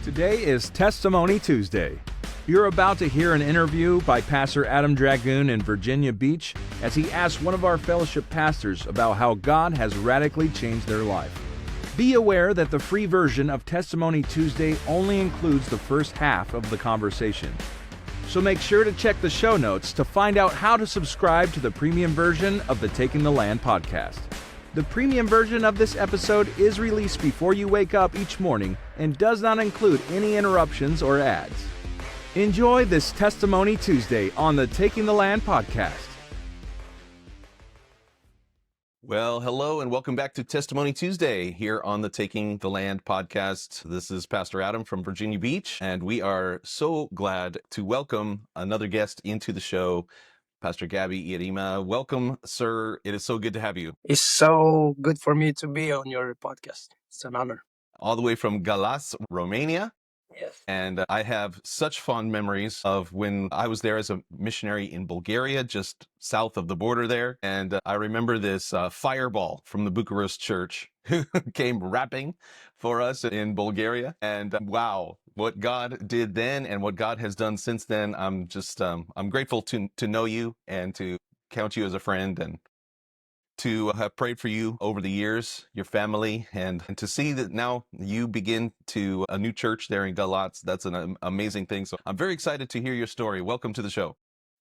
Today is Testimony Tuesday. You're about to hear an interview by Pastor Adam Dragoon in Virginia Beach as he asks one of our fellowship pastors about how God has radically changed their life. Be aware that the free version of Testimony Tuesday only includes the first half of the conversation. So make sure to check the show notes to find out how to subscribe to the premium version of the Taking the Land podcast. The premium version of this episode is released before you wake up each morning and does not include any interruptions or ads. Enjoy this Testimony Tuesday on the Taking the Land podcast. Well, hello and welcome back to Testimony Tuesday here on the Taking the Land podcast. This is Pastor Adam from Virginia Beach, and we are so glad to welcome another guest into the show, Pastor Gabi Irimia. Welcome, sir. It is so good to have you. It's so good for me to be on your podcast. It's an honor. All the way from Galaț, Romania. Yes. And I have such fond memories of when I was there as a missionary in Bulgaria, just south of the border there. And I remember this fireball from the Bucharest church who came rapping for us in Bulgaria. And wow, what God did then and what God has done since then. I'm just, I'm grateful to know you and to count you as a friend and to have prayed for you over the years, your family, and to see that now you begin to a new church there in Galaț. That's an amazing thing. So I'm very excited to hear your story. Welcome to the show.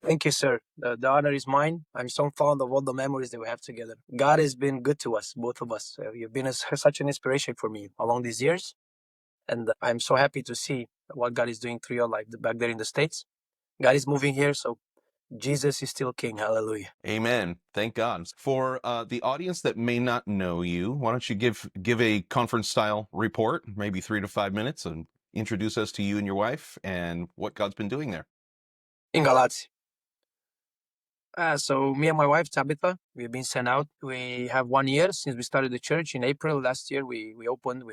Thank you, sir. The honor is mine. I'm so fond of all the memories that we have together. God has been good to us, both of us. You've been such an inspiration for me along these years. And I'm so happy to see what God is doing through your life back there in the States. God is moving here, so Jesus is still King. Hallelujah. Amen. Thank God. For the audience that may not know you, why don't you give a conference-style report, maybe 3 to 5 minutes, and introduce us to you and your wife and what God's been doing there. In Galaț. So me and my wife, Tabitha, we've been sent out. We have 1 year since we started the church. In April last year, we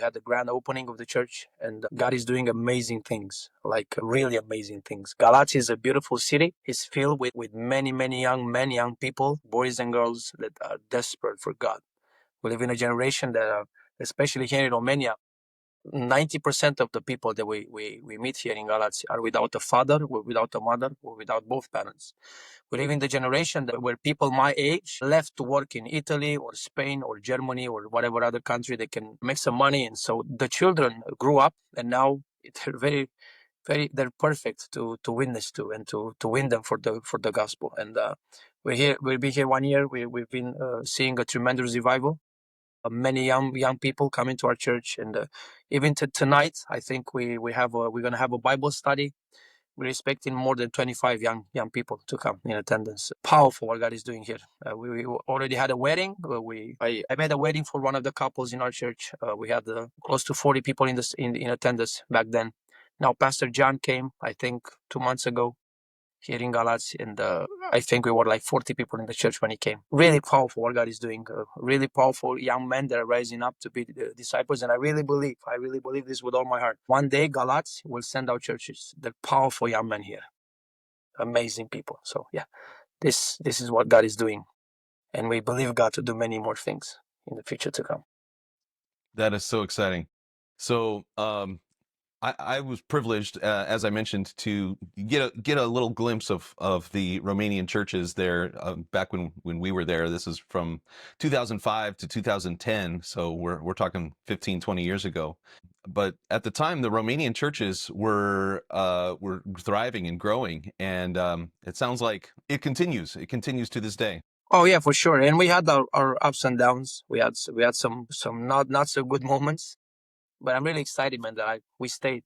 had the grand opening of the church, and God is doing amazing things, like really amazing things. Galaț is a beautiful city. It's filled with many, many young people, boys and girls that are desperate for God. We live in a generation that, especially here in Romania, 90% of the people that we meet here in Galaț are without a father, or without a mother, or without both parents. We live in the generation where people my age left to work in Italy or Spain or Germany or whatever other country they can make some money. And so the children grew up and now they're they're perfect to witness to and to win them for the gospel. And we'll be here 1 year. We've been seeing a tremendous revival. Many young people come into our church, and even tonight, I think we're going to have a Bible study. We're expecting more than 25 young people to come in attendance. Powerful what God is doing here. We already had a wedding. I made a wedding for one of the couples in our church. We had close to 40 people in attendance back then. Now Pastor John came, I think, 2 months ago here in Galaț, and I think we were like 40 people in the church when he came. Really powerful what God is doing. Really powerful young men that are rising up to be the disciples, and I really believe this with all my heart. One day Galaț will send out churches. They're powerful young men here, amazing people. So yeah, this is what God is doing, and we believe God to do many more things in the future to come. That is so exciting. So, I was privileged, as I mentioned, to get a little glimpse of the Romanian churches there back when we were there. This is from 2005 to 2010, so we're talking 15, 20 years ago. But at the time, the Romanian churches were thriving and growing, and it sounds like it continues. It continues to this day. Oh yeah, for sure. And we had our ups and downs. We had some not so good moments. But I'm really excited, man, that we stayed,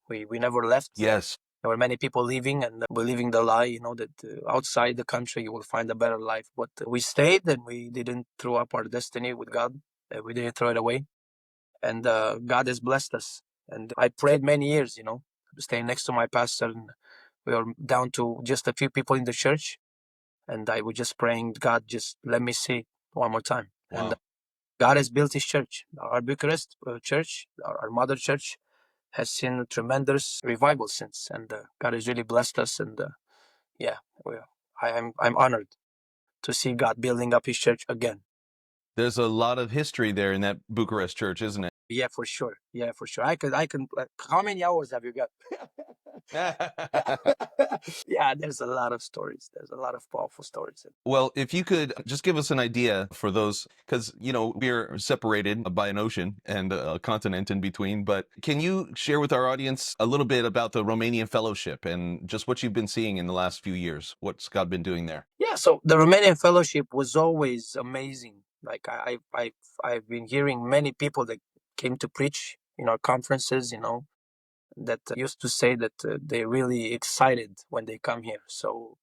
we never left. Yes. There were many people leaving and believing the lie, that outside the country you will find a better life. But we stayed and we didn't throw up our destiny with God. We didn't throw it away. And God has blessed us. And I prayed many years, staying next to my pastor. And we were down to just a few people in the church. And I was just praying, God, just let me see it one more time. Wow. And God has built his church. Our Bucharest church, our mother church, has seen a tremendous revival since, and God has really blessed us. And I'm honored to see God building up his church again. There's a lot of history there in that Bucharest church, isn't it? Yeah, for sure. Yeah, for sure. I can. How many hours have you got? Yeah, there's a lot of stories. There's a lot of powerful stories. Well, if you could just give us an idea for those, because, we're separated by an ocean and a continent in between, but can you share with our audience a little bit about the Romanian Fellowship and just what you've been seeing in the last few years? What's God been doing there? Yeah, so the Romanian fellowship was always amazing. Like I've been hearing many people that came to preach in our conferences, that used to say that they're really excited when they come here. So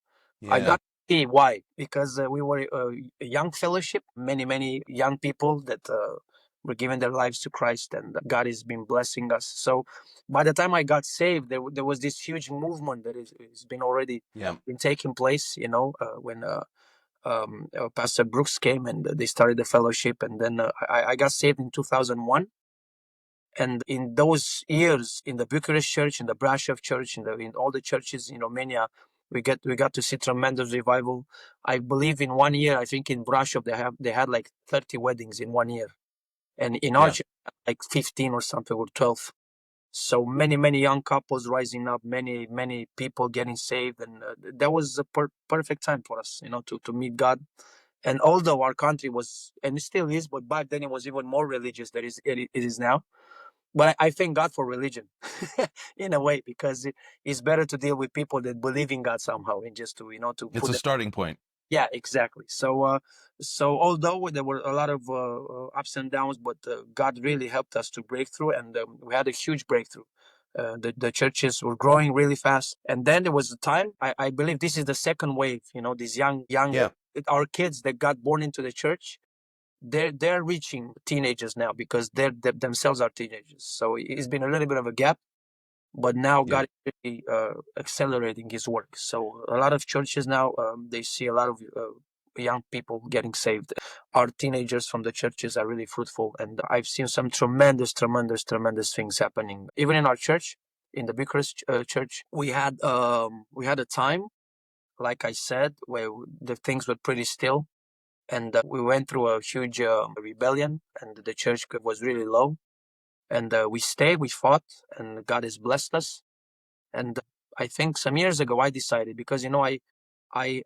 I Yeah. got to see why, because we were a young fellowship, many young people that were giving their lives to Christ, and God has been blessing us. So by the time I got saved, there was this huge movement that has been already Yeah. been taking place. When Pastor Brooks came and they started the fellowship, and then I got saved in 2001. And in those years, in the Bucharest church, in the Brasov church, in all the churches in Romania, we got to see tremendous revival. I believe in 1 year, I think in Brasov they had like 30 weddings in 1 year, and in our Yeah. church, like 15 or something, or 12. So many young couples rising up, many people getting saved, and that was a perfect time for us, to meet God. And although our country was, and it still is, but back then it was even more religious than it is now. But I thank God for religion in a way, because it's better to deal with people that believe in God somehow, and just to to It's put a them. starting point. Yeah, exactly. So although there were a lot of ups and downs, but God really helped us to break through, and we had a huge breakthrough. The churches were growing really fast, and then there was a time. I believe this is the second wave. These young Yeah. our kids that got born into the church, they're reaching teenagers now, because they themselves are teenagers. So it's been a little bit of a gap, but now Yeah. God is really accelerating His work. So a lot of churches now, they see a lot of young people getting saved. Our teenagers from the churches are really fruitful, and I've seen some tremendous things happening. Even in our church, in the Bucharest church, we had a time, like I said, where the things were pretty still, and we went through a huge rebellion, and the church was really low. And we stayed, we fought, and God has blessed us. And I think some years ago I decided, because for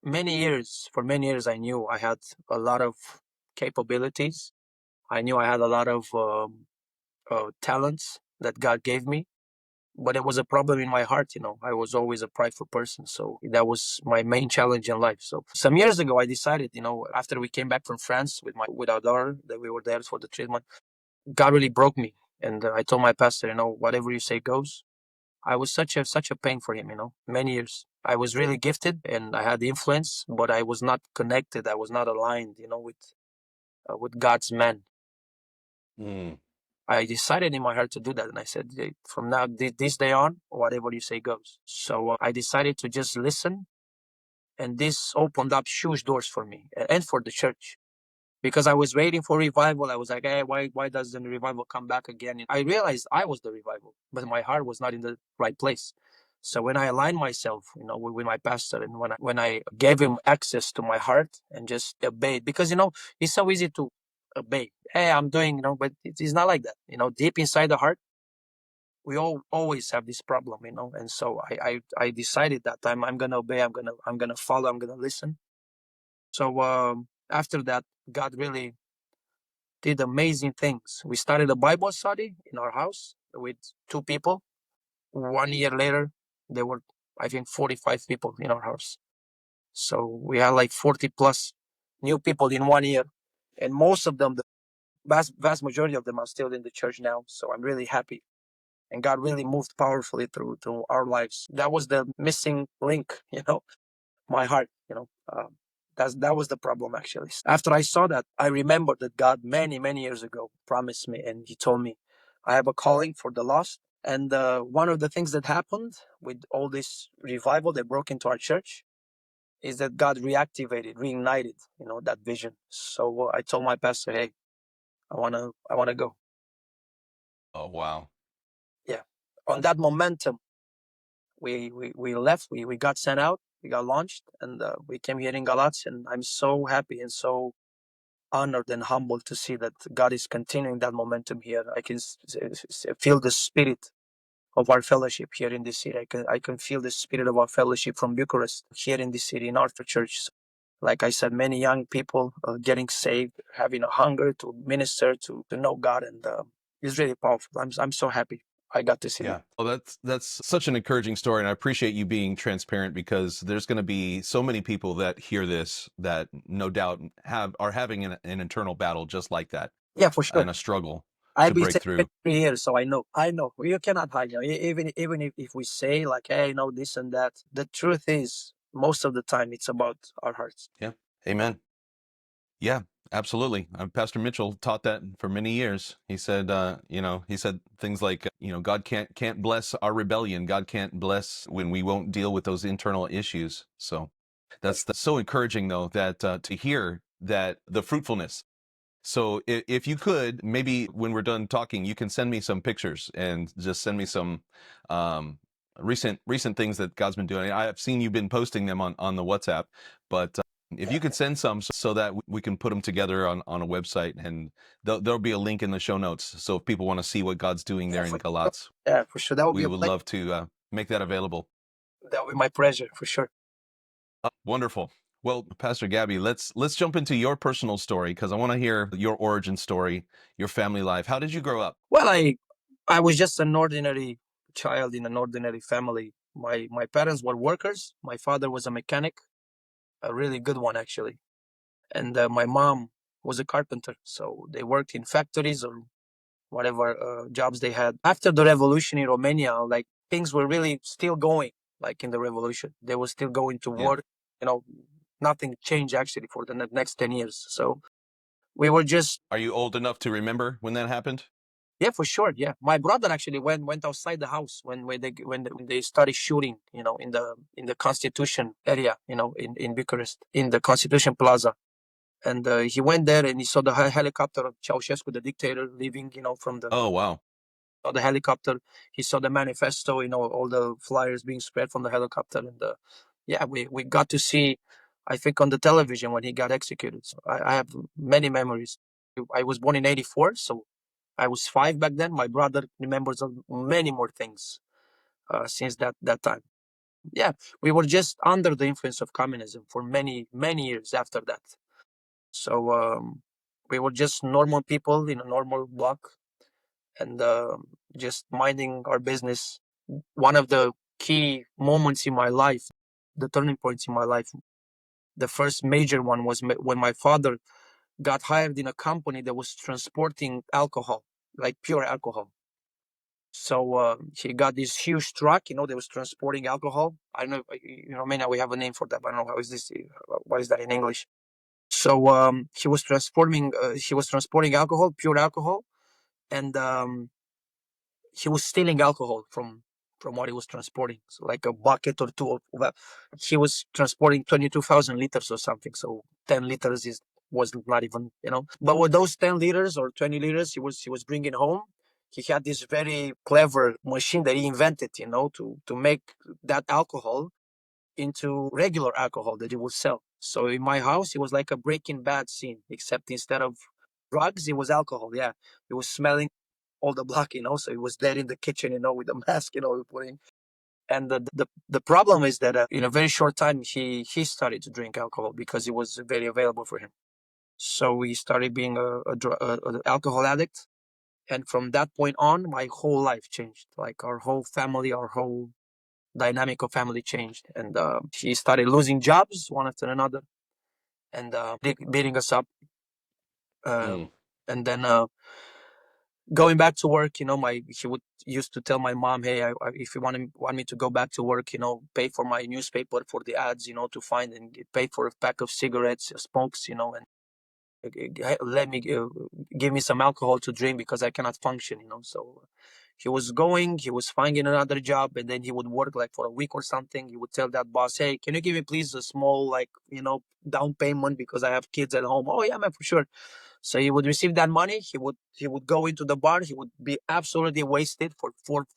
many years I knew I had a lot of capabilities. I knew I had a lot of talents that God gave me, but it was a problem in my heart. I was always a prideful person, so that was my main challenge in life. So some years ago I decided, after we came back from France with our daughter, that we were there for the treatment, God really broke me. And I told my pastor, whatever you say goes. I was such a pain for him, many years. I was really gifted and I had influence, but I was not connected. I was not aligned, with God's man. Mm. I decided in my heart to do that, and I said, "Hey, from now this day on, whatever you say goes." So I decided to just listen, and this opened up huge doors for me and for the church, because I was waiting for revival. I was like, "Hey, why doesn't the revival come back again?" And I realized I was the revival, but my heart was not in the right place. So when I aligned myself, with my pastor, and when I gave him access to my heart and just obeyed, because it's so easy to obey. Hey, I'm doing, but it's not like that. Deep inside the heart, we all always have this problem, And so I decided that time, I'm gonna obey. I'm gonna follow. I'm gonna listen. So after that, God really did amazing things. We started a Bible study in our house with 2 people. 1 year later, there were, I think, 45 people in our house. So we had like 40 plus new people in 1 year. And most of them, the vast majority of them, are still in the church now. So I'm really happy. And God really moved powerfully through our lives. That was the missing link, my heart. That was the problem, actually. After I saw that, I remembered that God many years ago promised me, and He told me, I have a calling for the lost. And one of the things that happened with all this revival that broke into our church is that God reignited, that vision. So I told my pastor, hey, I wanna go. Oh, wow. Yeah. On that momentum, we left. We got sent out. We got launched, and we came here in Galaț, and I'm so happy and so honored and humbled to see that God is continuing that momentum here. I can feel the spirit of our fellowship here in this city. I can feel the spirit of our fellowship from Bucharest here in this city in our church. Like I said, many young people getting saved, having a hunger to minister, to know God, and it's really powerful. I'm so happy I got to see that. Yeah. Well, that's such an encouraging story, and I appreciate you being transparent, because there's going to be so many people that hear this that no doubt are having an internal battle just like that, Yeah, for sure. and a struggle I've to been break saying through. it for years, so I know. You cannot hide. Even if we say like, hey, no, this and that, the truth is, most of the time, it's about our hearts. Yeah. Amen. Yeah, absolutely. Pastor Mitchell taught that for many years. He said, he said things like, God can't bless our rebellion. God can't bless when we won't deal with those internal issues. So that's so encouraging, though, that to hear that the fruitfulness. So if you could, maybe when we're done talking, you can send me some pictures and just send me some um, recent things that God's been doing. I have seen you've been posting them on the WhatsApp, but if you could send some so that we can put them together on a website, and there'll be a link in the show notes. So if people want to see what God's doing there in Galaț, Yeah, for sure. That would be we a would pleasure. love to make that available. That would be my pleasure, for sure. Wonderful. Well, Pastor Gabby, let's jump into your personal story, because I want to hear your origin story, your family life. How did you grow up? Well, I was just an ordinary child in an ordinary family. My parents were workers. My father was a mechanic, a really good one actually, and my mom was a carpenter. So they worked in factories or whatever jobs they had. After the revolution in Romania, like things were really still going. Like in the revolution, they were still going to Yeah. work. Nothing changed actually for the next 10 years. So we were just. Are you old enough to remember when that happened? Yeah, for sure. Yeah, my brother actually went outside the house when they started shooting. In the Constitution area. In Bucharest, in the Constitution Plaza, and he went there and he saw the helicopter of Ceausescu, the dictator, leaving. From the Oh, wow. saw the helicopter. He saw the manifesto. All the flyers being spread from the helicopter, and yeah, we got to see. I think on the television when he got executed. So I have many memories. I was born in '84, so I was 5 back then. My brother remembers many more things since that time. Yeah, we were just under the influence of communism for many, many years after that. So we were just normal people in a normal block and just minding our business. One of the key moments in my life, the turning points in my life, the first major one was when my father got hired in a company that was transporting alcohol, like pure alcohol. So he got this huge truck, that was transporting alcohol. I don't know, in Romania we have a name for that, but I don't know how is this. What is that in English? So he was transporting alcohol, pure alcohol, and he was stealing alcohol from what he was transporting. So like a bucket or two he was transporting 22,000 liters or something. So 10 liters was not even. But with those 10 liters or 20 liters he was bringing home, he had this very clever machine that he invented, to make that alcohol into regular alcohol that he would sell. So in my house, it was like a Breaking Bad scene, except instead of drugs, it was alcohol. Yeah, it was smelling all the block, So it was there in the kitchen, with the mask, putting. And the problem is that in a very short time, he started to drink alcohol because it was very available for him. So he started being a alcohol addict, and from that point on, my whole life changed. Like our whole family, our whole dynamic of family changed, and he started losing jobs one after another, and beating us up, Mm. and then going back to work. He would used to tell my mom, "Hey, if you want me to go back to work, pay for my newspaper for the ads, to find and pay for a pack of cigarettes, smokes, and let me give me some alcohol to drink because I cannot function." So he was finding another job, and then he would work like for a week or something. He would tell that boss, "Hey, can you give me please a small, like, down payment because I have kids at home?" "Oh yeah, man, for sure." So he would receive that money. He would go into the bar. He would be absolutely wasted for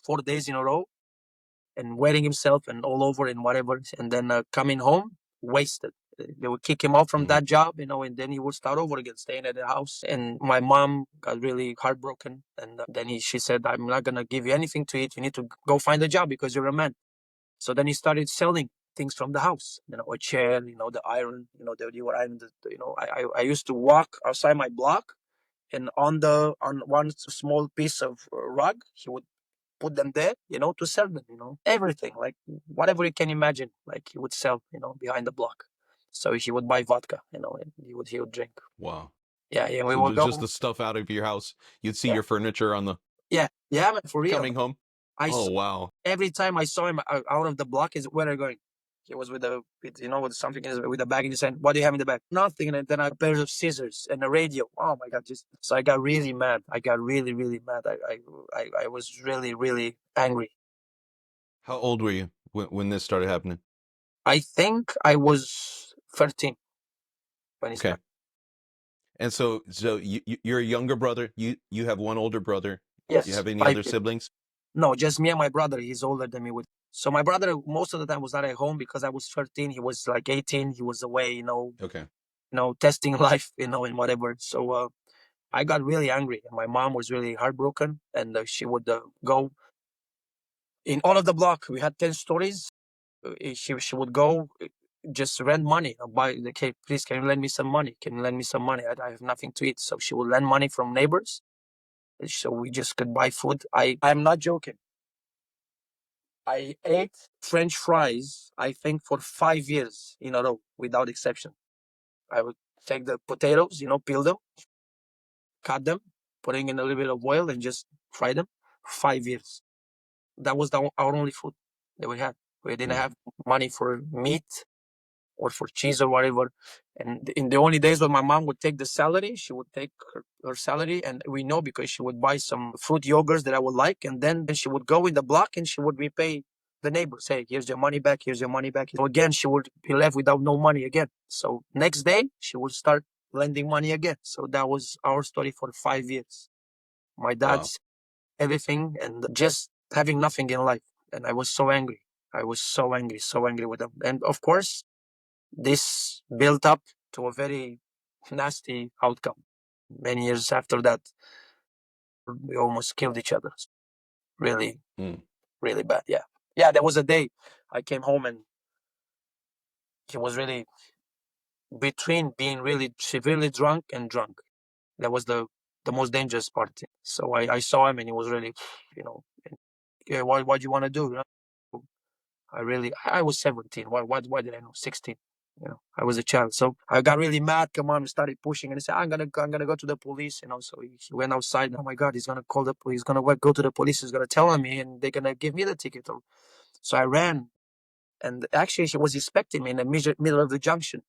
four days in a row, and wetting himself and all over and whatever, and then coming home wasted. They would kick him out from that job, and then he would start over again, staying at the house. And my mom got really heartbroken. And then she said, I'm not going to give you anything to eat. You need to go find a job because you're a man. So then he started selling things from the house, a chair, the iron, the iron, I used to walk outside my block, and on one small piece of rug, he would put them there, to sell them, everything, like whatever you can imagine, like he would sell, behind the block. So he would buy vodka, and he would drink. Wow. Yeah, we So would go. just the stuff out of your house. You'd see your furniture on the Yeah, man, for real. coming home. Wow. Every time I saw him out of the block, is where are you going? He was with something with a bag in his hand. What do you have in the bag? Nothing. And then a pair of scissors and a radio. Oh my God! So I got really mad. I got really, really mad. I was really, really angry. How old were you when this started happening? I think I was 13 when it started. And so you're a younger brother. You have one older brother. Yes. Do you have any other siblings? No, just me and my brother. He's older than me. So my brother most of the time was not at home because I was 13. He was like 18. He was away, testing life, and whatever. So I got really angry, and my mom was really heartbroken, and she would go in all of the block. We had 10 stories. She would go, just rent money, buy the cake. Please, can you lend me some money? Can you lend me some money? I have nothing to eat. So she would lend money from neighbors, so we just could buy food. I'm not joking. I ate French fries, I think, for 5 years in a row, without exception. I would take the potatoes, peel them, cut them, putting in a little bit of oil, and just fry them. 5 years. That was our only food that we had. We didn't have money for meat or for cheese or whatever. And in the only days when my mom would take the salary, she would take her salary, and we know because she would buy some fruit yogurts that I would like, and then she would go in the block and she would repay the neighbors. Hey, here's your money back, here's your money back. So again, she would be left without no money again. So next day, she would start lending money again. So that was our story for 5 years. My dad's everything and just having nothing in life. And I was so angry. I was so angry with them. And of course, this built up to a very nasty outcome. Many years after that, we almost killed each other. Really, really bad. Yeah. Yeah, there was a day I came home and he was really between being really severely drunk and drunk. That was the most dangerous part. So I saw him and he was really, yeah, what do you want to do? I was 17. Why did I know? 16. I was a child. So I got really mad. Come on, we started pushing, and he said, I'm gonna go to the police. So he went outside. Oh my God, he's gonna call the police. He's gonna go to the police. He's gonna tell on me, and they're gonna give me the ticket. So I ran, and actually, he was expecting me in the middle of the junction.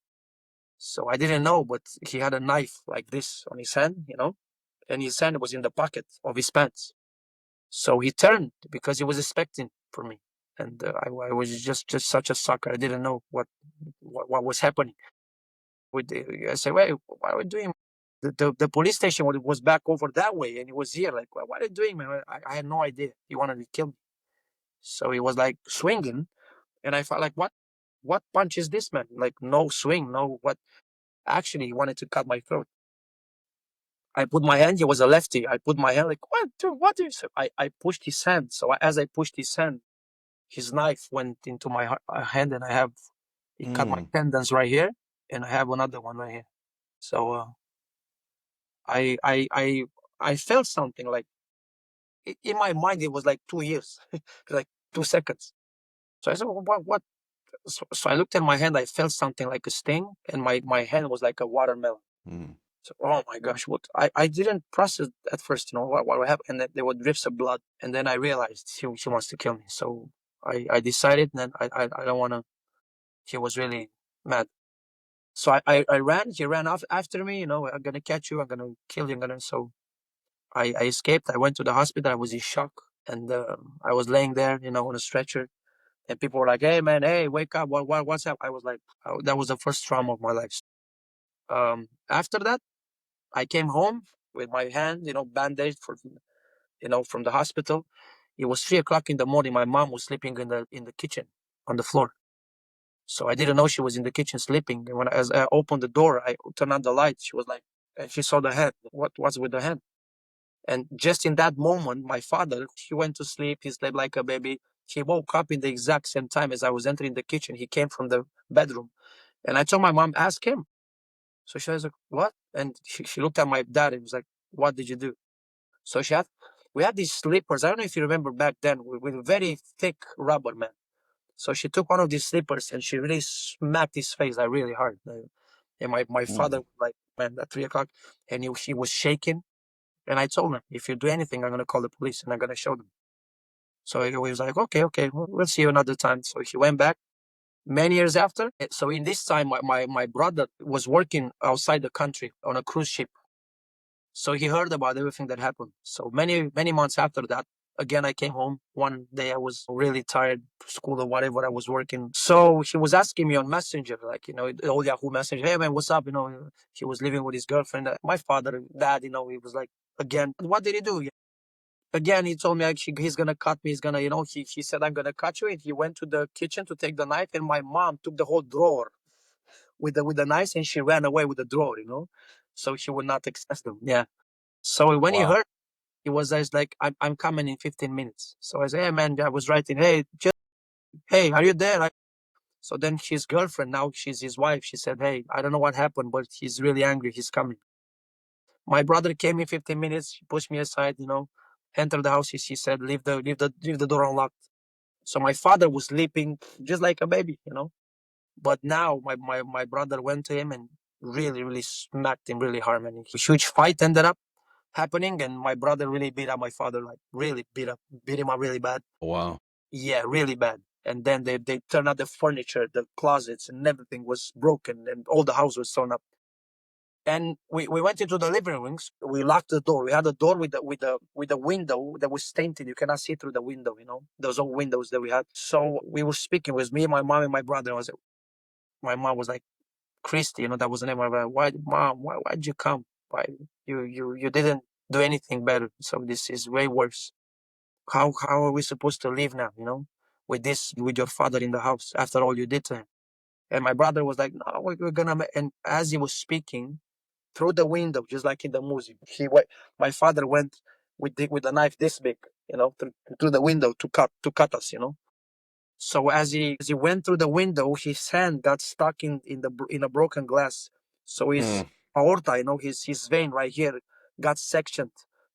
So I didn't know, but he had a knife like this on his hand, and his hand was in the pocket of his pants. So he turned because he was expecting for me. And I was just such a sucker. I didn't know what was happening. I said, "Wait, what are we doing?" The police station was back over that way, and he was here. Like, what are you doing, man? I had no idea. He wanted to kill me. So he was like swinging, and I felt like, what punch is this, man? Like, no swing, no what. Actually, he wanted to cut my throat. I put my hand. He was a lefty. I put my hand like, what do you say? I pushed his hand. So as I pushed his hand, his knife went into my hand, and it cut my tendons right here, and I have another one right here. So I felt something like in my mind. It was like 2 years, like 2 seconds. So I said, what? So I looked at my hand. I felt something like a sting, and my hand was like a watermelon. So, oh my gosh, what? I didn't process at first, what happened. And there were drifts of blood, and then I realized she wants to kill me. So I decided that I don't want to. He was really mad. So I ran. He ran after me. I'm gonna catch you. I'm gonna kill you. So I escaped. I went to the hospital. I was in shock, and I was laying there, on a stretcher, and people were like, "Hey man, hey, wake up! What's up?" I was like, that was the first trauma of my life. After that, I came home with my hand, bandaged from the hospital. It was 3 o'clock in the morning. My mom was sleeping in the kitchen on the floor. So I didn't know she was in the kitchen sleeping. And as I opened the door, I turned on the light. She was like, and she saw the hand. What was with the hand? And just in that moment, my father, he went to sleep. He slept like a baby. He woke up in the exact same time as I was entering the kitchen. He came from the bedroom. And I told my mom, ask him. So she was like, what? And she looked at my dad and was like, what did you do? So we had these slippers. I don't know if you remember back then with very thick rubber, man. So she took one of these slippers and she really smacked his face like really hard. And my father Mm. was like, man, at 3 o'clock, and he was shaking. And I told him, if you do anything, I'm gonna call the police and I'm gonna show them. So he was like, okay, we'll see you another time. So he went back many years after. So in this time, my brother was working outside the country on a cruise ship. So he heard about everything that happened. So many months after that, again, I came home. One day I was really tired, school or whatever I was working. So he was asking me on Messenger, like, old Yahoo Messenger, hey man, what's up? He was living with his girlfriend. My father, dad, he was like, again, what did he do? Again, he told me like, he's gonna cut me. He's gonna, he said, I'm gonna cut you. And he went to the kitchen to take the knife, and my mom took the whole drawer with the knife, and she ran away with the drawer. So she would not access them. Yeah. So when he Wow. heard, he was just like, I'm coming in 15 minutes. So I said, hey man, I was writing, hey, are you there? So then his girlfriend, now she's his wife, she said, hey, I don't know what happened, but he's really angry. He's coming. My brother came in 15 minutes. He pushed me aside, entered the house. He said, leave the door unlocked. So my father was sleeping just like a baby. But now my brother went to him and really, really smacked him really hard. And a huge fight ended up happening. And my brother really beat up my father, like really beat him up really bad. Wow. Yeah, really bad. And then they turned out the furniture, the closets, and everything was broken, and all the house was torn up. And we went into the living rooms. We locked the door. We had a door with the window that was tainted. You cannot see through the window. Those old windows that we had. So we were speaking. It was me, my mom, and my brother. My mom was like, Christy, that was the name of her. Why, mom? Why'd you come? Why you didn't do anything better? So this is way worse. How are we supposed to live now? With your father in the house after all you did to him. And my brother was like, no, we're gonna. And as he was speaking through the window, just like in the movie, my father went with the knife this big, through the window to cut us. So as he went through the window, his hand got stuck in a broken glass. So his Mm. aorta, his vein right here got sectioned.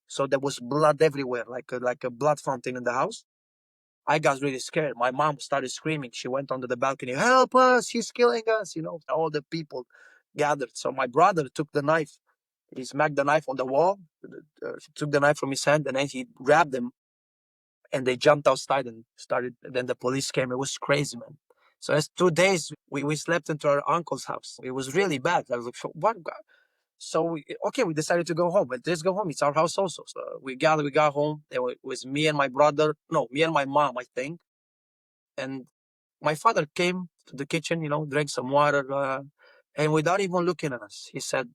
So there was blood everywhere, like a blood fountain in the house. I got really scared. My mom started screaming. She went onto the balcony, help us, he's killing us. All the people gathered. So my brother took the knife. He smacked the knife on the wall. He took the knife from his hand and then he grabbed them and they jumped outside and started. Then the police came. It was crazy, man. So it's 2 days we slept into our uncle's house. It was really bad. I was like, what? So we decided to go home. But let's go home. It's our house also. So we got home. It was me and my brother. No, me and my mom, I think. And my father came to the kitchen, drank some water, and without even looking at us, he said,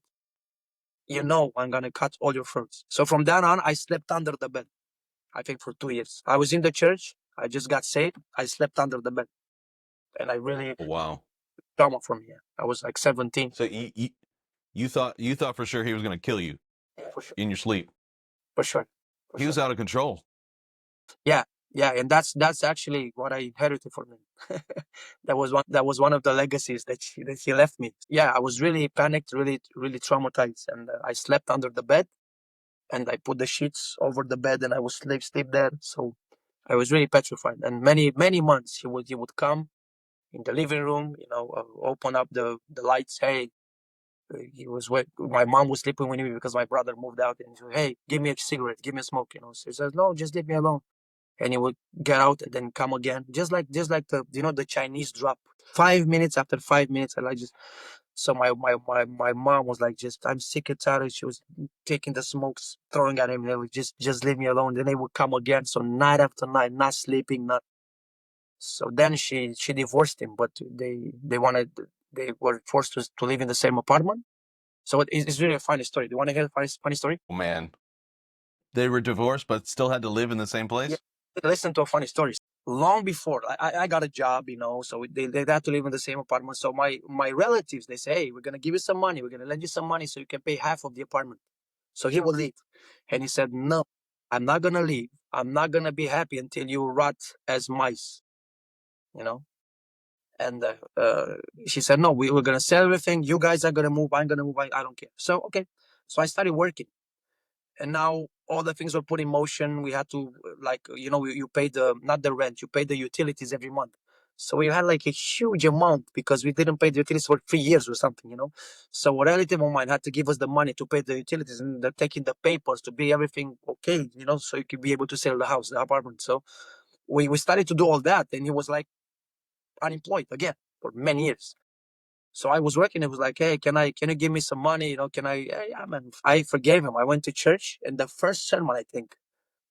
I'm gonna cut all your fruits. So from then on, I slept under the bed. I think for 2 years. I was in the church. I just got saved. I slept under the bed, and I really Wow. trauma from here. I was like 17. So you thought for sure he was going to kill you Yeah, for sure, in your sleep. for sure, for He sure. was out of control. Yeah, yeah, and that's actually what I inherited from him. That was one of the legacies that he left me. Yeah, I was really panicked, really really traumatized, and I slept under the bed, and I put the sheets over the bed, and I would sleep there. So I was really petrified, and many months he would come in the living room, open up the lights. Hey, my mom was sleeping with me because my brother moved out, and he said, hey, give me a cigarette, give me a smoke. So he says, no, just leave me alone. And he would get out and then come again, just like the Chinese drop. 5 minutes after 5 minutes, I like just. So my mom was like, just I'm sick and tired. She was taking the smokes, throwing at him. They would just leave me alone. Then they would come again. So night after night, not sleeping, not. So then she divorced him, but they were forced to live in the same apartment. So it's really a funny story. Do you want to hear a funny story? Oh, man. They were divorced, but still had to live in the same Yeah. place? Listen to a funny story. long before I got a job, so they had to live in the same apartment. So my relatives, they say, hey, we're going to give you some money. We're going to lend you some money so you can pay half of the apartment. So he will leave. And he said, no, I'm not going to leave. I'm not going to be happy until you rot as mice, you know? And she said, no, we're going to sell everything. You guys are going to move. I'm going to move. I don't care. So, okay. So I started working. And now all the things were put in motion. We had to, you pay not the rent, you pay the utilities every month. So we had like a huge amount because we didn't pay the utilities for 3 years or something. So a relative of mine had to give us the money to pay the utilities, and they're taking the papers to be everything okay, so you could be able to sell the apartment. So we started to do all that, and he was like unemployed again for many years. So I was working. It was like, hey, can you give me some money? Can I? Yeah, man. I forgave him. I went to church, and the first sermon, I think,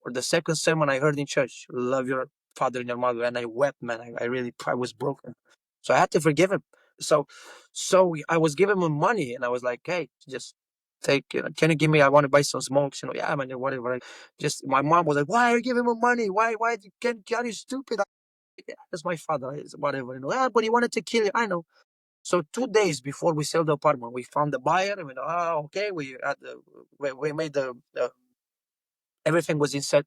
or the second sermon I heard in church, love your father and your mother, and I wept, man. I was broken. So I had to forgive him. So, I was giving him money, and I was like, hey, just take. Can you give me? I want to buy some smokes. Yeah, man, whatever. Just my mom was like, why are you giving him money? Why? Can you stupid? Yeah, that's my father. It's whatever. Yeah, but he wanted to kill you. I know. So 2 days before we sell the apartment, we found the buyer. And we know, okay, we made everything was in set.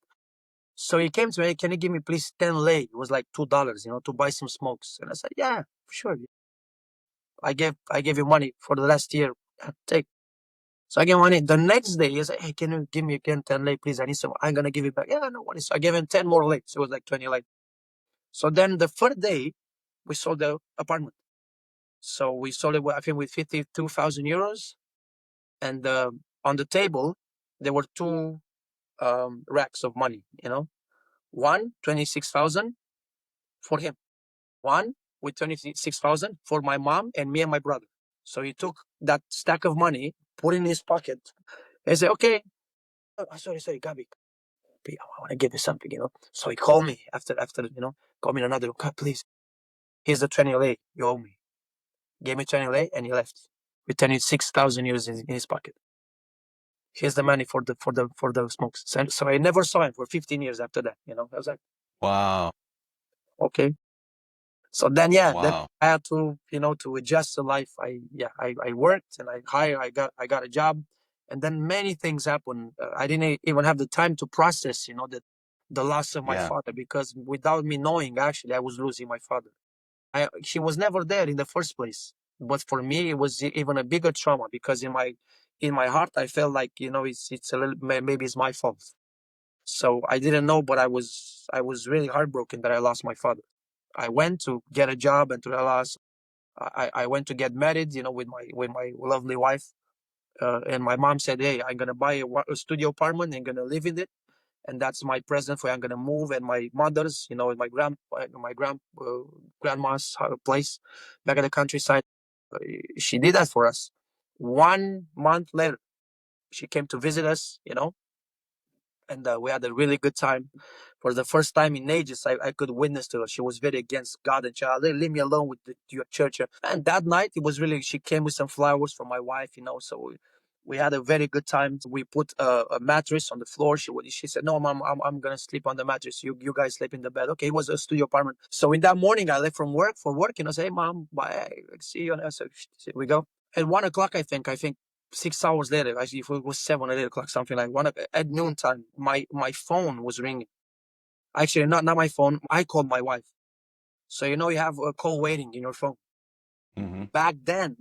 So he came to me, can you give me please 10 lei? It was like $2, to buy some smokes. And I said, yeah, for sure. I gave you money for the last year. Take. So I gave money. The next day, he said, hey, can you give me again 10 lei, please? I need some. I'm gonna give it back. Yeah, no worries. So I gave him 10 more lei. So it was like 20 lei. So then the third day, we sold the apartment. So we sold it, I think, with 52,000 euros. And on the table, there were two racks of money, one, 26,000 for him, one with 26,000 for my mom and me and my brother. So he took that stack of money, put it in his pocket, and said, okay, sorry, Gabby, I want to give you something, So he called me after, called me in another, God, please, here's the 20 lei you owe me. Gave me 20 lei and he left with 26,000 euros in his pocket. Here's the money for the smokes. So I never saw him for 15 years after that. I was like, Wow. okay. So then, then Wow. I had to, to adjust to life. I worked and I got a job, and then many things happened. I didn't even have the time to process, the loss of my Yeah. father, because without me knowing, actually, I was losing my father. She was never there in the first place. But for me, it was even a bigger trauma, because in my heart, I felt like, it's a little, maybe it's my fault. So I didn't know, but I was really heartbroken that I lost my father. I went to get a job and to realize I went to get married, with my lovely wife. And my mom said, hey, I'm gonna buy a studio apartment and gonna live in it, and that's my present for you. I'm gonna move. And my mother's, grandma's place back at the countryside. She did that for us. 1 month later, she came to visit us, and we had a really good time. For the first time in ages, I could witness to her. She was very against God and child. Leave me alone with your church. And that night, it was really, she came with some flowers for my wife, so we had a very good time. We put a mattress on the floor. She said, no, mom, I'm going to sleep on the mattress. You guys sleep in the bed. Okay, it was a studio apartment. So in that morning, I left from work for work, I say, hey, mom, bye. See you. And I said, we go. At 1 o'clock, I think 6 hours later, actually, if it was 7 or 8 o'clock, something like at noontime, my phone was ringing. Actually, not my phone. I called my wife. So you have a call waiting in your phone. Mm-hmm. Back then,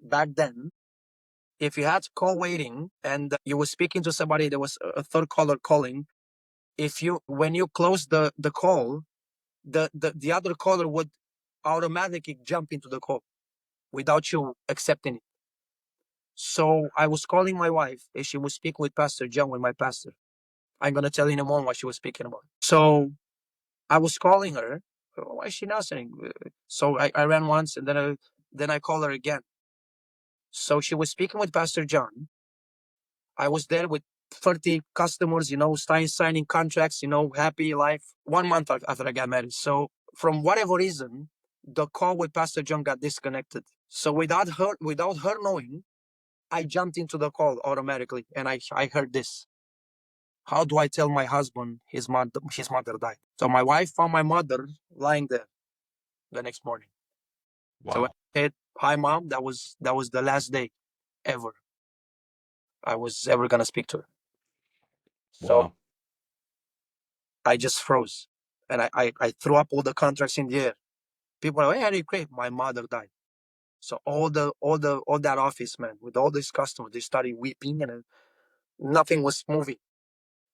if you had call waiting and you were speaking to somebody, there was a third caller calling. When you close the call, the other caller would automatically jump into the call without you accepting it. So I was calling my wife, and she was speaking with Pastor John, with my pastor. I'm gonna tell you in a moment what she was speaking about. So I was calling her. Why is she not saying? So I ran once, and then I call her again. So she was speaking with Pastor John. I was there with 30 customers, signing contracts, happy life. 1 month after I got married. So from whatever reason, the call with Pastor John got disconnected. So without her knowing, I jumped into the call automatically, and I heard this. How do I tell my husband his mother died? So my wife found my mother lying there the next morning. So I Wow. said, "Hi, mom. That was the last day ever I was ever gonna speak to her." So Wow. I just froze, and I threw up all the contracts in the air. People are like, "Hey, how do you crave?" My mother died. So all that office, man, with all these customers, they started weeping, and nothing was moving.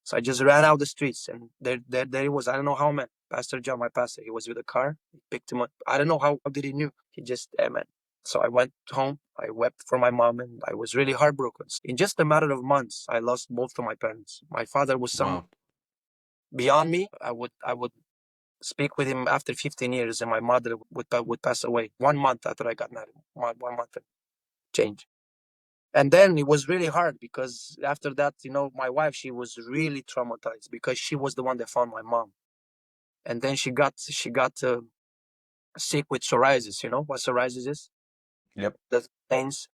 So I just ran out the streets, and there he was. I don't know how, man. Pastor John, my pastor, he was with a car. He picked him up. I don't know how did he knew. He just, man. So I went home. I wept for my mom, and I was really heartbroken. In just a matter of months, I lost both of my parents. My father was some Wow. beyond me. I would speak with him after 15 years, and my mother would pass away 1 month after I got married. 1 month and change. And then it was really hard because after that, my wife, she was really traumatized because she was the one that found my mom. And then she got sick with psoriasis. You know what psoriasis is? Yep. The stains.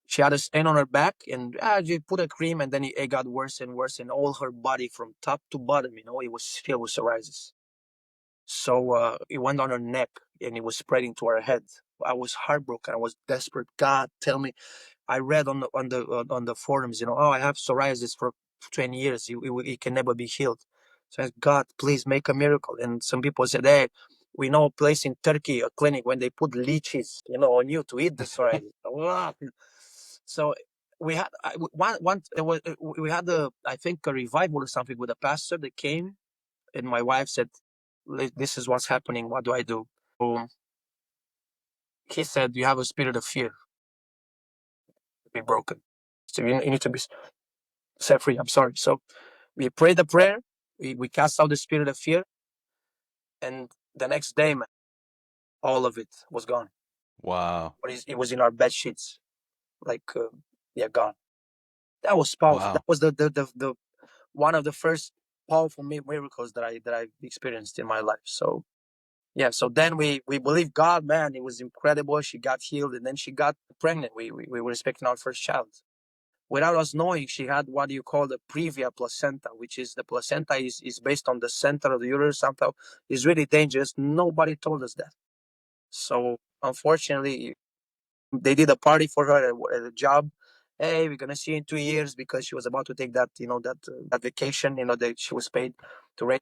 She had a stain on her back, and you put a cream, and then it got worse and worse, and all her body from top to bottom, it was filled with psoriasis. So it went on her neck, and it was spreading to her head. I was heartbroken. I was desperate. God, tell me. I read on the forums, oh, I have psoriasis for 20 years. It can never be healed. So I said, God, please make a miracle. And some people said, hey, we know a place in Turkey, a clinic, when they put leeches, on you to eat the psoriasis. So we had one there was we had I think a revival or something with a pastor that came, and my wife said, this is what's happening. What do I do? So he said, you have a spirit of fear to be broken. So you need to be set free. I'm sorry. So we prayed the prayer. We cast out the spirit of fear. And the next day, man, all of it was gone. Wow. But it was in our bed sheets. Like, yeah, gone. That was powerful. That Wow. was the one of the first powerful miracles that I experienced in my life. So yeah, so then we believe God, man. It was incredible. She got healed, and then she got pregnant. We were expecting our first child. Without us knowing, she had what you call the previa placenta, which is the placenta is based on the center of the uterus. Somehow is really dangerous. Nobody told us that. So unfortunately, they did a party for her at a job. Hey, we're gonna see you in 2 years, because she was about to take that vacation, that she was paid to raise.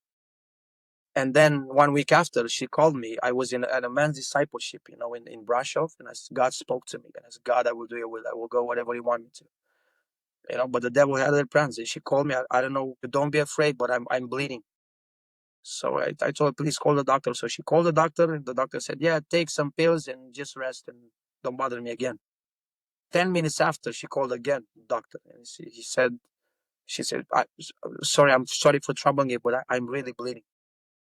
And then 1 week after, she called me. I was at a men's discipleship, in Brasov, and God spoke to me. And I said, God, I will do your will. I will go whatever you want me to. But the devil had other plans. And she called me. I don't know. Don't be afraid, but I'm bleeding. So I told her, please call the doctor. So she called the doctor, and the doctor said, yeah, take some pills and just rest and don't bother me again. 10 minutes after, she called again, doctor, and she said, sorry, I'm sorry for troubling you, but I'm really bleeding.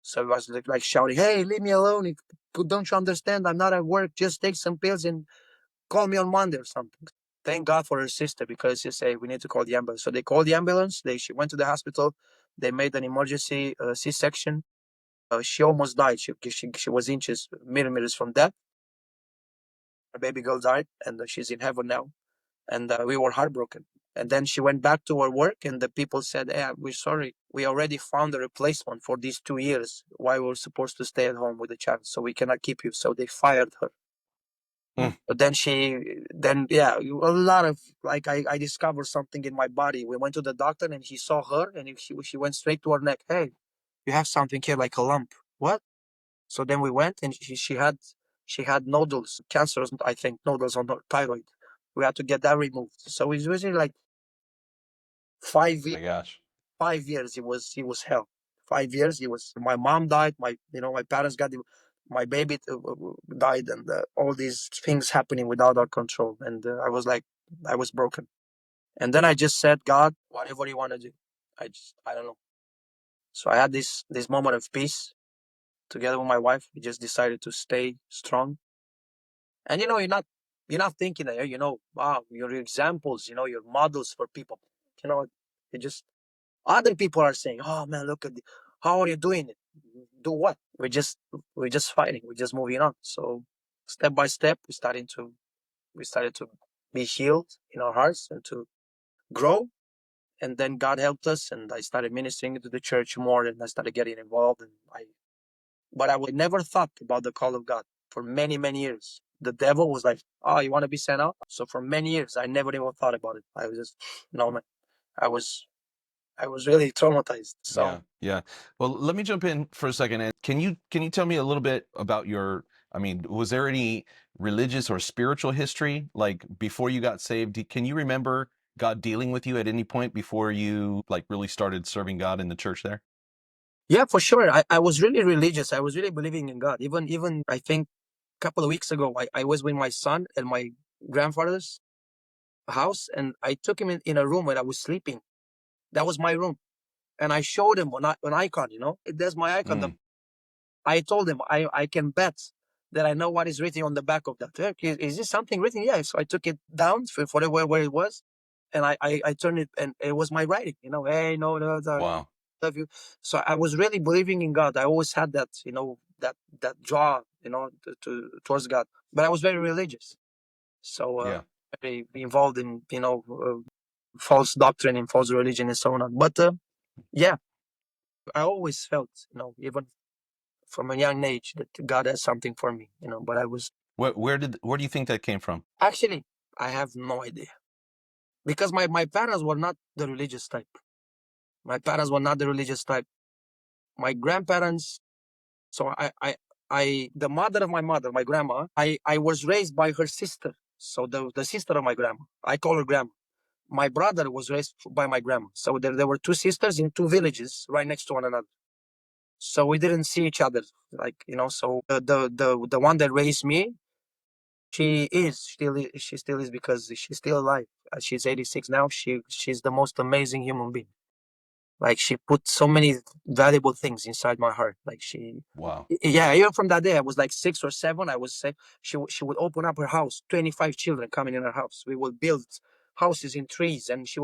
So I was like shouting, hey, leave me alone. Don't you understand? I'm not at work. Just take some pills and call me on Monday or something. Thank God for her sister, because she said we need to call the ambulance. So they called the ambulance. She went to the hospital. They made an emergency C-section. She almost died. She was inches, millimeters from death. Her baby girl died, and she's in heaven now. And we were heartbroken. And then she went back to her work, and the people said, hey, we're sorry. We already found a replacement for these 2 years. Why we're supposed to stay at home with the child? So we cannot keep you. So they fired her. Mm. But yeah, a lot of, like, I discovered something in my body. We went to the doctor, and he saw her, and she went straight to her neck. Hey, you have something here, like a lump. What? So then we went, and she had nodules, cancerous, I think, nodules on her thyroid. We had to get that removed. So it's usually like five My gosh. 5 years. It was hell. 5 years. It was. My mom died. My parents my baby died, and all these things happening without our control. And I was broken. And then I just said, God, whatever you want to do. I don't know. So I had this moment of peace together with my wife. We just decided to stay strong. And you're not thinking that, wow, you're examples, you're models for people. You just other people are saying, oh man, look how are you doing it? Do what? We're just fighting. We're just moving on. So step by step, we started to be healed in our hearts and to grow. And then God helped us, and I started ministering to the church more, and I started getting involved. But I would never thought about the call of God for many, many years. The devil was like, "Oh, you want to be sent out?" So for many years, I never even thought about it. I was just, no, man. I was really traumatized. Yeah, So yeah. Well, let me jump in for a second. And can you tell me a little bit about your, I mean, was there any religious or spiritual history like before you got saved? Can you remember God dealing with you at any point before you like really started serving God in the church there? yeah, for sure. I was really religious. I was really believing in God. Even I think a couple of weeks ago, I was with my son at my grandfather's house, and I took him in a room where I was sleeping. That was my room. And I showed him an icon, there's my icon. Mm, I told him, I can bet that I know what is written on the back of that. Is this something written? Yeah. So I took it down for where it was, and I turned it, and it was my writing, hey, no, no, no, wow. love you. So I was really believing in God. I always had that, that draw, towards God. But I was very religious. So Yeah. very involved in, false doctrine and false religion and so on. But yeah, I always felt, even from a young age that God has something for me, but I was Where do you think that came from? actually, I have no idea because my parents were not the religious type. My parents were not the religious type. My grandparents, so the mother of my mother, my grandma, I was raised by her sister. So the sister of my grandma, I call her grandma. My brother was raised by my grandma. So there were two sisters in two villages right next to one another. So we didn't see each other, like, so the one that raised me, she still is because she's still alive. She's 86 now. She's the most amazing human being. Like, she put so many valuable things inside my heart. Like, Wow. yeah, even from that day, I was like 6 or 7. I was say she would open up her house, 25 children coming in her house. We would build houses in trees, and she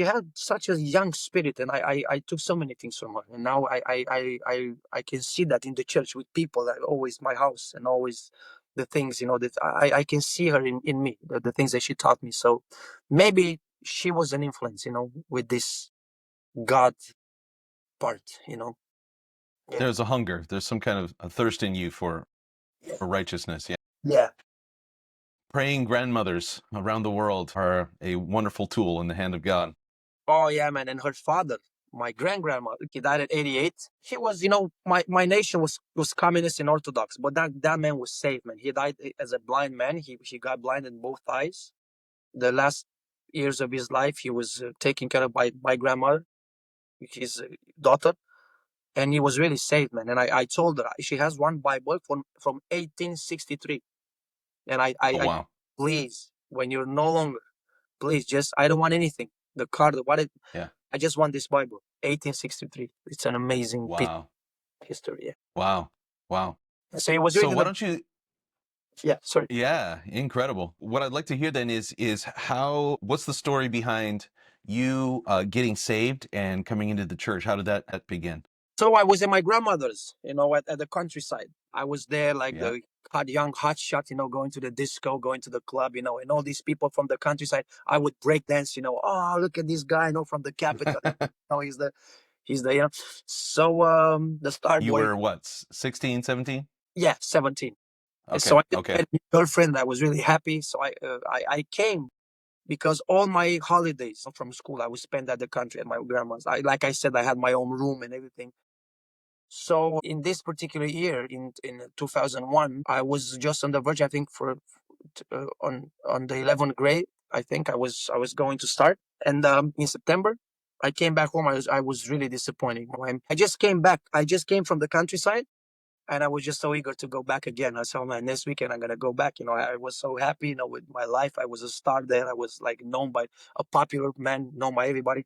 had such a young spirit, and I took so many things from her, and now I can see that in the church with people that always my house and always the things, that I can see her in me, the things that she taught me. So maybe she was an influence, with this God part, Yeah. There's a hunger. There's some kind of a thirst in you for righteousness. Yeah. Yeah. Praying grandmothers around the world are a wonderful tool in the hand of God. Oh yeah, man. And her father, my grandma, he died at 88. He was, my nation was communist and Orthodox, but that man was saved, man. He died as a blind man. He got blind in both eyes. The last years of his life, he was taken care of by my grandmother, his daughter, and he was really saved, man. And I told her she has one Bible from 1863, and Oh, I wow. please, when you're no longer, please, just, I don't want anything. The card, Yeah. I just want this Bible, 1863. It's an amazing piece Wow. of history. Yeah. Wow. Wow. So it was So really why don't you, yeah. Sorry. yeah, incredible. What I'd like to hear then is what's the story behind you getting saved and coming into the church? How did that begin? So I was at my grandmother's, at the countryside. I was there like Yeah. the young hot shot, going to the disco, going to the club, and all these people from the countryside. I would break dance, oh, look at this guy, from the capital. He's the, So the star You boy, were what, 16, 17? yeah, 17. And so Okay. I just Okay. had a girlfriend. I was really happy. So I came because all my holidays from school I would spend at the country at my grandma's. Like I said, I had my own room and everything. So in this particular year, in 2001, I was just on the verge. I think on the 11th grade, I think I was going to start. And in September, I came back home. I was really disappointed. I just came back. I just came from the countryside, and I was just so eager to go back again. I said, man, next weekend I'm gonna go back. I was so happy, with my life. I was a star there. I was like known by a popular man, known by everybody.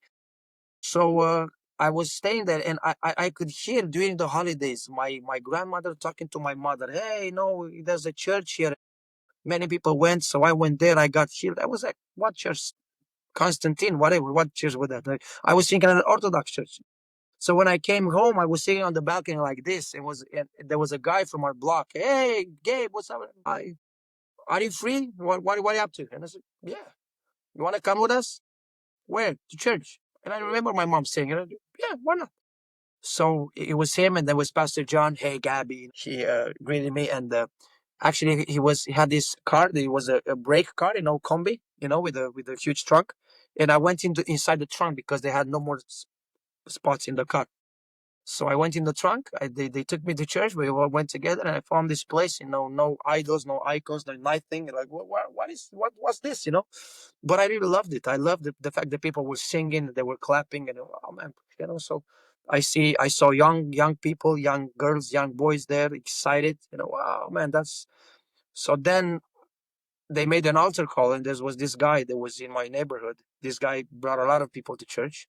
So I was staying there, and I could hear during the holidays my grandmother talking to my mother. Hey, there's a church here. Many people went, so I went there. I got healed. I was like, what church? Constantine, whatever. What church was that? I was thinking an Orthodox church. So when I came home, I was sitting on the balcony like this. And there was a guy from our block. Hey, Gabe, what's up? Are you free? What are you up to? And I said, yeah. You want to come with us? Where? To church. And I remember my mom saying, yeah, why not? So it was him, and there was Pastor John. Hey, Gabby. He greeted me, and actually he had this car. It was a brake car, combi, with a huge trunk. And I went inside the trunk because they had no more spots in the car. So I went in the trunk. They took me to church. We all went together, and I found this place. No idols, no icons, no nothing. Like what's this? But I really loved it. I loved the fact that people were singing, they were clapping, and oh man, So I saw young people, young girls, young boys there, excited. Wow, man, that's. So then they made an altar call, and there was this guy that was in my neighborhood. This guy brought a lot of people to church.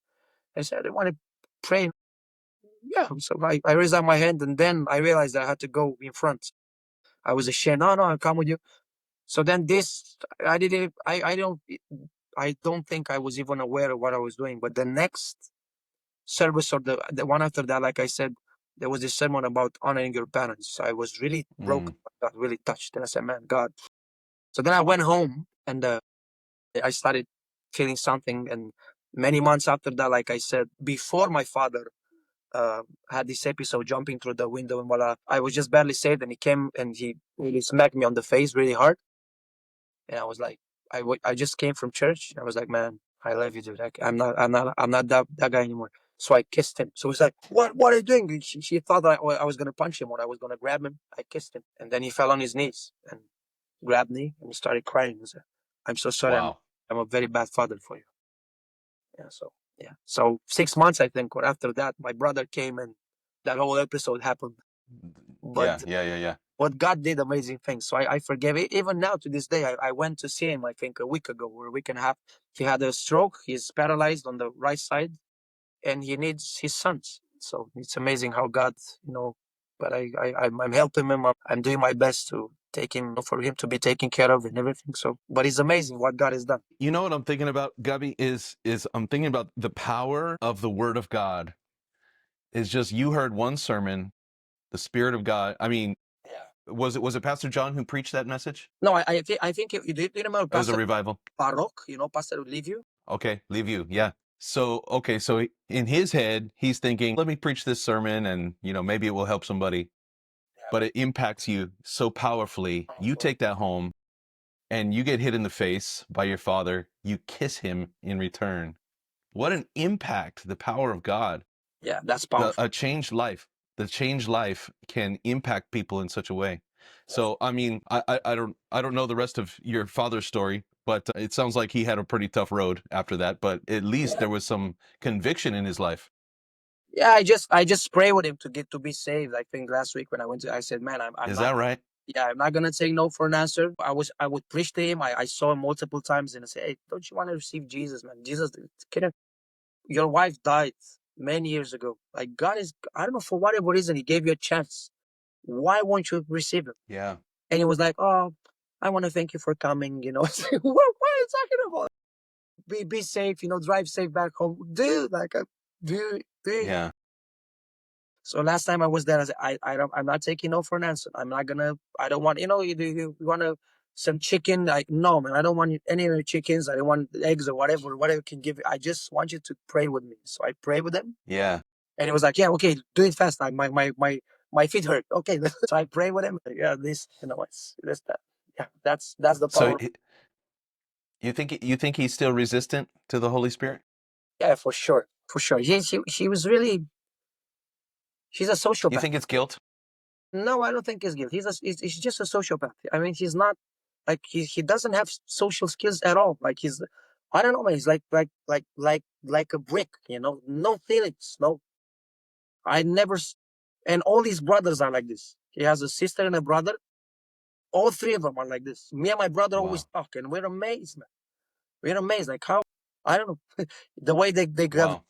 I said, I want to pray. Yeah, so I raised up my hand, and then I realized that I had to go in front. I was ashamed. No, I'll come with you. So then I didn't. I don't think I was even aware of what I was doing. But the next service, or the one after that, like I said, there was this sermon about honoring your parents. I was really broken. I got really touched, and I said, "Man, God." So then I went home, and I started feeling something. And many months after that, like I said, before my father had this episode jumping through the window, and voila, I was just barely saved, and he came and he really smacked me on the face really hard. And I was like, I just came from church. I was like, man, I love you, dude. I'm not that guy anymore. So I kissed him. So he's like, what are you doing? She thought that I was gonna punch him or I was gonna grab him. I kissed him, and then he fell on his knees and grabbed me and started crying. He said, I'm so sorry. Wow. I'm a very bad father for you. Yeah. So yeah. So 6 months, I think, or after that, my brother came, and that whole episode happened. But Yeah. what God did amazing things. So I forgave it. Even now to this day, I went to see him, I think a week ago or a week and a half. He had a stroke. He's paralyzed on the right side, and he needs his sons. So it's amazing how God, but I'm helping him. I'm doing my best to take him, for him to be taken care of and everything. So, but it's amazing what God has done. You know what I'm thinking about, Gabby, is I'm thinking about the power of the Word of God. Is just, you heard one sermon, the Spirit of God. I mean, was it Pastor John who preached that message? No, I think you did remember It was a Pastor revival. Baroque, Pastor will leave you. Okay, leave you. Yeah. So in his head, he's thinking, let me preach this sermon and, maybe it will help somebody. But it impacts you so powerfully. You take that home and you get hit in the face by your father. You kiss him in return. What an impact, the power of God. Yeah, that's powerful. The changed life can impact people in such a way. So, I mean, I don't know the rest of your father's story, but it sounds like he had a pretty tough road after that, but at least there was some conviction in his life. Yeah, I just pray with him to be saved. I think last week when I said, man, I'm Is not. that right? Yeah, I'm not gonna say no for an answer. I would preach to him. I saw him multiple times, and I say, hey, don't you want to receive Jesus, man? Jesus, your wife died many years ago. Like God I don't know, for whatever reason, He gave you a chance. Why won't you receive Him? Yeah. And he was like, oh, I want to thank you for coming. I said, what are you talking about? Be safe. Drive safe back home, dude. Like, do. Yeah. So last time I was there, I said, I'm not taking no for an answer. I don't want, you want some chicken? Like, no, man, I don't want any of the chickens. I don't want eggs or whatever you can give. I just want you to pray with me. So I pray with him. Yeah. And he was like, yeah, okay, do it fast. Like, my feet hurt. Okay. So I pray with him. Yeah, it's this, that. Yeah, that's the power. So you think he's still resistant to the Holy Spirit? Yeah, for sure. For sure. She was really, she's a sociopath. You think it's guilt? No, I don't think he's guilty. He's just a sociopath. I mean, he's not like he doesn't have social skills at all. Like I don't know, man. He's like a brick. No feelings. No, I never. And all his brothers are like this. He has a sister and a brother. All three of them are like this. Me and my brother always talk, and we're amazed, man. We're amazed. Like how, I don't know, the way they got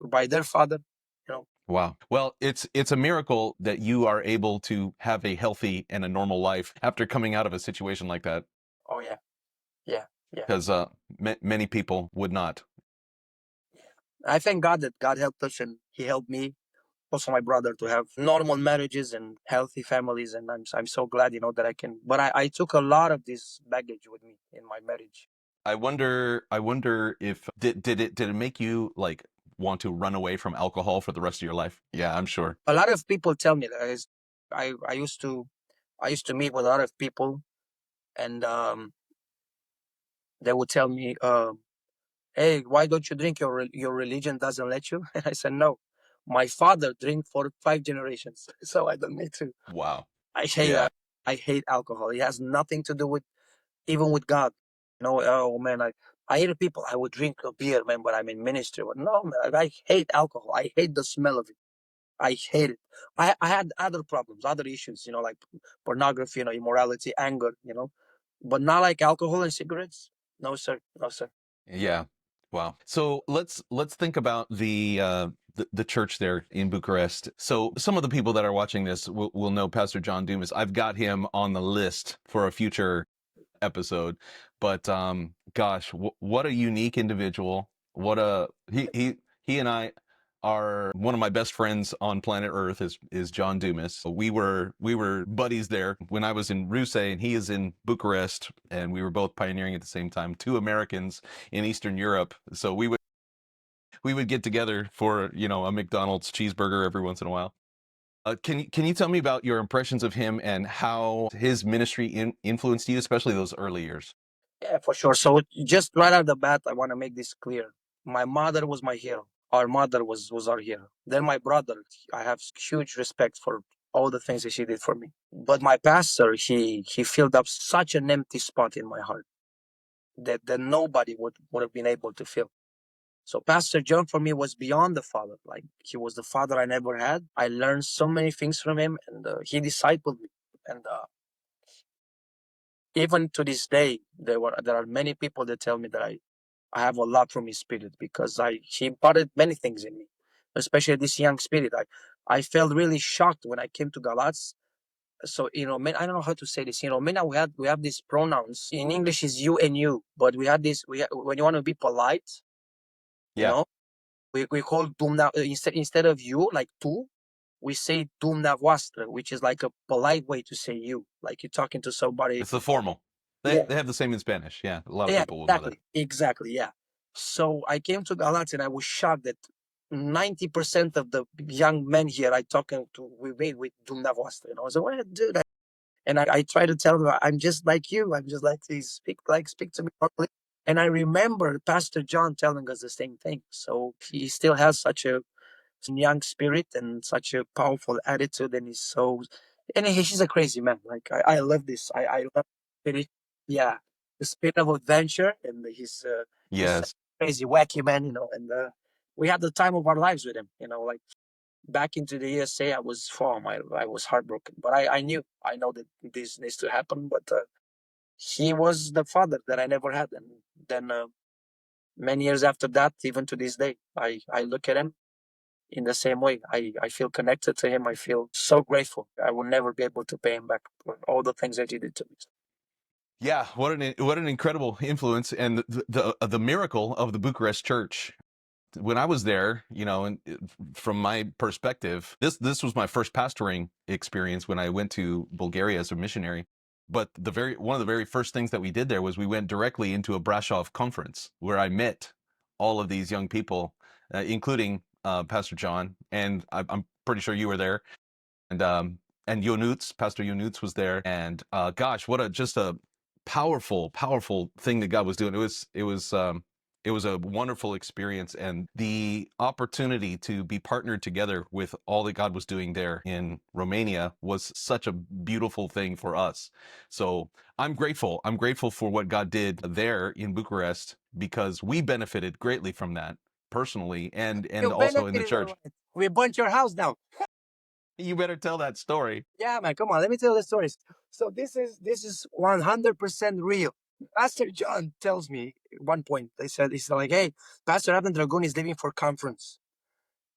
by their father. Wow. Well, it's a miracle that you are able to have a healthy and a normal life after coming out of a situation like that. Oh yeah, yeah. Because many people would not. I thank God that God helped us, and He helped me, also my brother, to have normal marriages and healthy families. And I'm so glad, that I can. But I took a lot of this baggage with me in my marriage. I wonder if did it make you like want to run away from alcohol for the rest of your life? Yeah, I'm sure. A lot of people tell me that I used to meet with a lot of people, and they would tell me, "Hey, why don't you drink? Your religion doesn't let you." And I said, "No, my father drank for 5 generations, so I don't need to." Wow. I hate Yeah. I hate alcohol. It has nothing to do with even with God. Oh man, I hate people. I would drink a beer, man, but I'm in ministry. But no, man, I hate alcohol. I hate the smell of it. I hate it. I had other problems, other issues, like pornography, immorality, anger, but not like alcohol and cigarettes. No, sir. No, sir. Yeah. Wow. So let's think about the church there in Bucharest. So some of the people that are watching this will know Pastor John Dumas. I've got him on the list for a future episode. But gosh, what a unique individual. What a he and I are one of my best friends on planet Earth is John Dumas. We were buddies there when I was in Ruse and he is in Bucharest, and we were both pioneering at the same time. Two Americans in Eastern Europe. So we would get together for, a McDonald's cheeseburger every once in a while. Can you tell me about your impressions of him and how his ministry influenced you, especially those early years? Yeah, for sure. So just right out of the bat, I want to make this clear. My mother was my hero. Our mother was our hero. Then my brother, I have huge respect for all the things that she did for me. But my pastor, he filled up such an empty spot in my heart that nobody would have been able to fill. So Pastor John for me was beyond the father. Like he was the father I never had. I learned so many things from him, and he discipled me. And even to this day, there are many people that tell me that I have a lot from his spirit because he imparted many things in me, especially this young spirit. I felt really shocked when I came to Galaț. So man, I don't know how to say this. Man, we have these pronouns in English is you and you, but we had this. When you want to be polite, you Yeah, know, we call dumna instead of you like tu, we say dumneavoastră, which is like a polite way to say you, like you're talking to somebody. it's the formal. They Yeah, they have the same in Spanish. Yeah, a lot of yeah, people will know that. exactly, yeah. So I came to Galați and I was shocked that 90% of the young men here I talking to, we made with dumneavoastră. I was like, "What, dude?" And I try to tell them, I'm just like you. I'm just like, please speak to me properly. And I remember Pastor John telling us the same thing. So he still has such a young spirit and such a powerful attitude, and he's a crazy man. Like I love this. I love spirit. Yeah, the spirit of adventure, and he's such Yes. a crazy wacky man. And we had the time of our lives with him. Like back into the USA, I was I was heartbroken, but I know that this needs to happen. But he was the father that I never had, and then many years after that, even to this day, I look at him in the same way. I feel connected to him. I feel so grateful. I will never be able to pay him back for all the things that he did to me. Yeah, what an incredible influence, and the miracle of the Bucharest church. When I was there, and from my perspective, this was my first pastoring experience when I went to Bulgaria as a missionary. But one of the very first things that we did there was we went directly into a Brasov conference where I met all of these young people, including Pastor John, and I'm pretty sure you were there, and Pastor Yonuts was there, and gosh, what just a powerful thing that God was doing. It was a wonderful experience, and the opportunity to be partnered together with all that God was doing there in Romania was such a beautiful thing for us. So I'm grateful. I'm grateful for what God did there in Bucharest, because we benefited greatly from that personally, and You also in the benefited, all church. right. We burnt your house down. You better tell that story. Yeah, man, come on. Let me tell the stories. So this is 100% real. Pastor John tells me at one point. He's like, "Hey, Pastor Adam Dragoon is leaving for conference,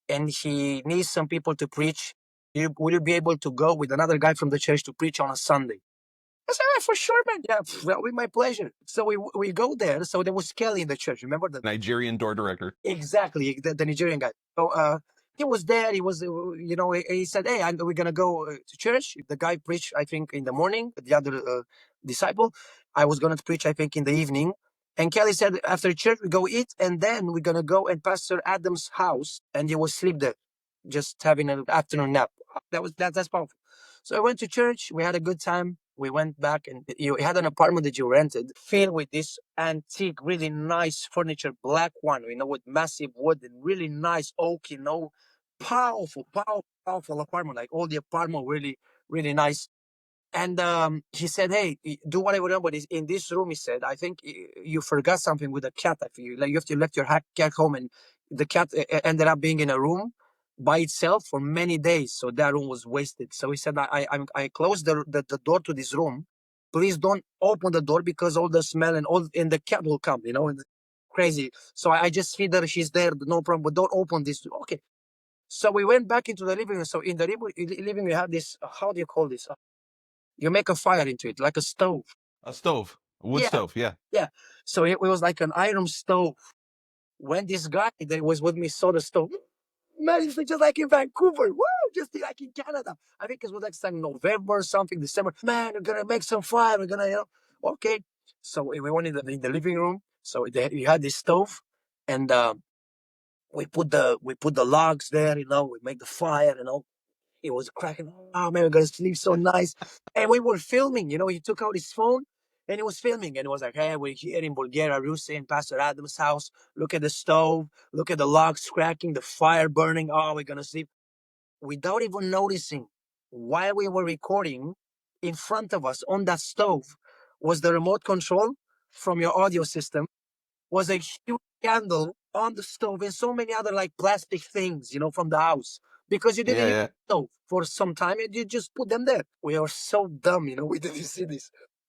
and he needs some people to preach. Will you be able to go with another guy from the church to preach on a Sunday?" I said, "For sure, man. Yeah, well, with my pleasure." So we go there. So there was Kelly in the church. Remember that? Nigerian door director. Exactly, the Nigerian guy. So he was there. He was, he said, "Hey, we're gonna go to church." The guy preached, I think, in the morning. The other disciple, I was gonna preach, I think, in the evening. And Kelly said, after church, we go eat, and then we're going to go at Pastor Adam's house, and you will sleep there, just having an afternoon nap. That's powerful. So I went to church. We had a good time. We went back, and you had an apartment that you rented, filled with this antique, really nice furniture, black one, with massive wood and really nice oak, powerful, powerful apartment. Like all the apartment, really, really nice. And he said, "Hey, do whatever you want, but in this room," he said, "I think you forgot something with the cat. I feel like you have to left your cat home, and the cat ended up being in a room by itself for many days. So that room was wasted." So he said, "I closed the door to this room. Please don't open the door because all the smell and the cat will come. And crazy. So I just feed her. She's there, no problem. But don't open this. Okay." So we went back into the living room. So in the living room, we have this. How do you call this? You make a fire into it, like a stove. A stove, a wood Yeah. stove. Yeah. Yeah. So it was like an iron stove. When this guy that was with me saw the stove, man, it's just like in Vancouver. Woo! Just like in Canada. I think it was like some November or something, December. Man, we're gonna make some fire. We're gonna, okay. So we went in the living room. So we had this stove, and we put the logs there. We make the fire. It was cracking. Oh man, we're gonna sleep so nice. And we were filming. He took out his phone and he was filming. And it was like, "Hey, we're here in Bulgaria, Russia, in Pastor Adam's house. Look at the stove. Look at the logs cracking, the fire burning. Oh, we're gonna sleep." Without even noticing, while we were recording, in front of us on that stove was the remote control from your audio system, was a huge candle on the stove and so many other like plastic things, from the house. Because you didn't use Yeah. the stove for some time and you just put them there. We are so dumb, we didn't see this.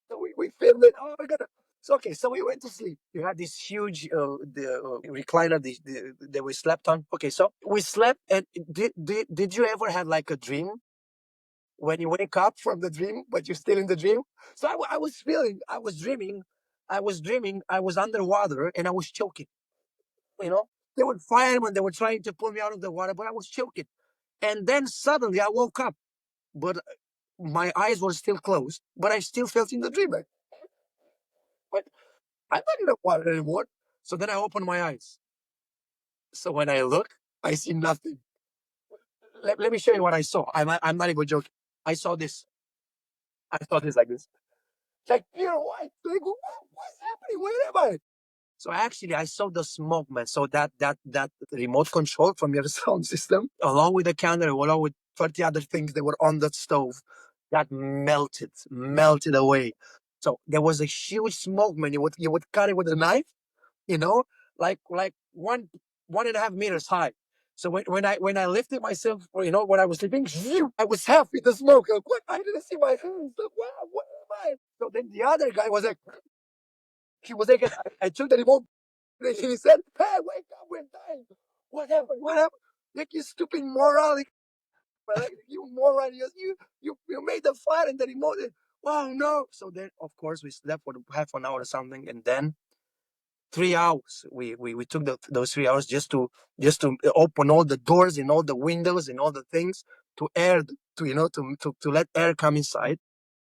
So we filmed it. Oh my God. So, okay, so we went to sleep. You had this huge recliner that we slept on. Okay, so we slept. And did you ever have like a dream when you wake up from the dream, but you're still in the dream? So I was dreaming, I was underwater and I was choking. They were firemen, they were trying to pull me out of the water, but I was choking. And then suddenly I woke up, but my eyes were still closed, but I still felt in the dream. But I'm not in the water anymore. So then I opened my eyes. So when I look, I see nothing. Let me show you what I saw. I'm not even joking. I saw this. I saw this like this. Like pure white. Like, what's happening? Where am I? So actually, I saw the smoke, man. So that remote control from your sound system, along with the camera, along with 30 other things that were on that stove, that melted away. So there was a huge smoke, man. You would cut it with a knife, you know, like 1.5 meters high. So when I lifted myself, when I was sleeping, I was half in the smoke. Like, what? I didn't see my hands. Like, wow, what am I? So then the other guy was like, I took the remote. He said, "Hey, wake up, we're dying. What happened? What happened? Like, you stupid moron. Like, you moron. You made the fire and the remote. Wow, no." So then, of course, we slept for half an hour or something. And then 3 hours, we took those 3 hours just to open all the doors and all the windows and all the things to air, to let air come inside.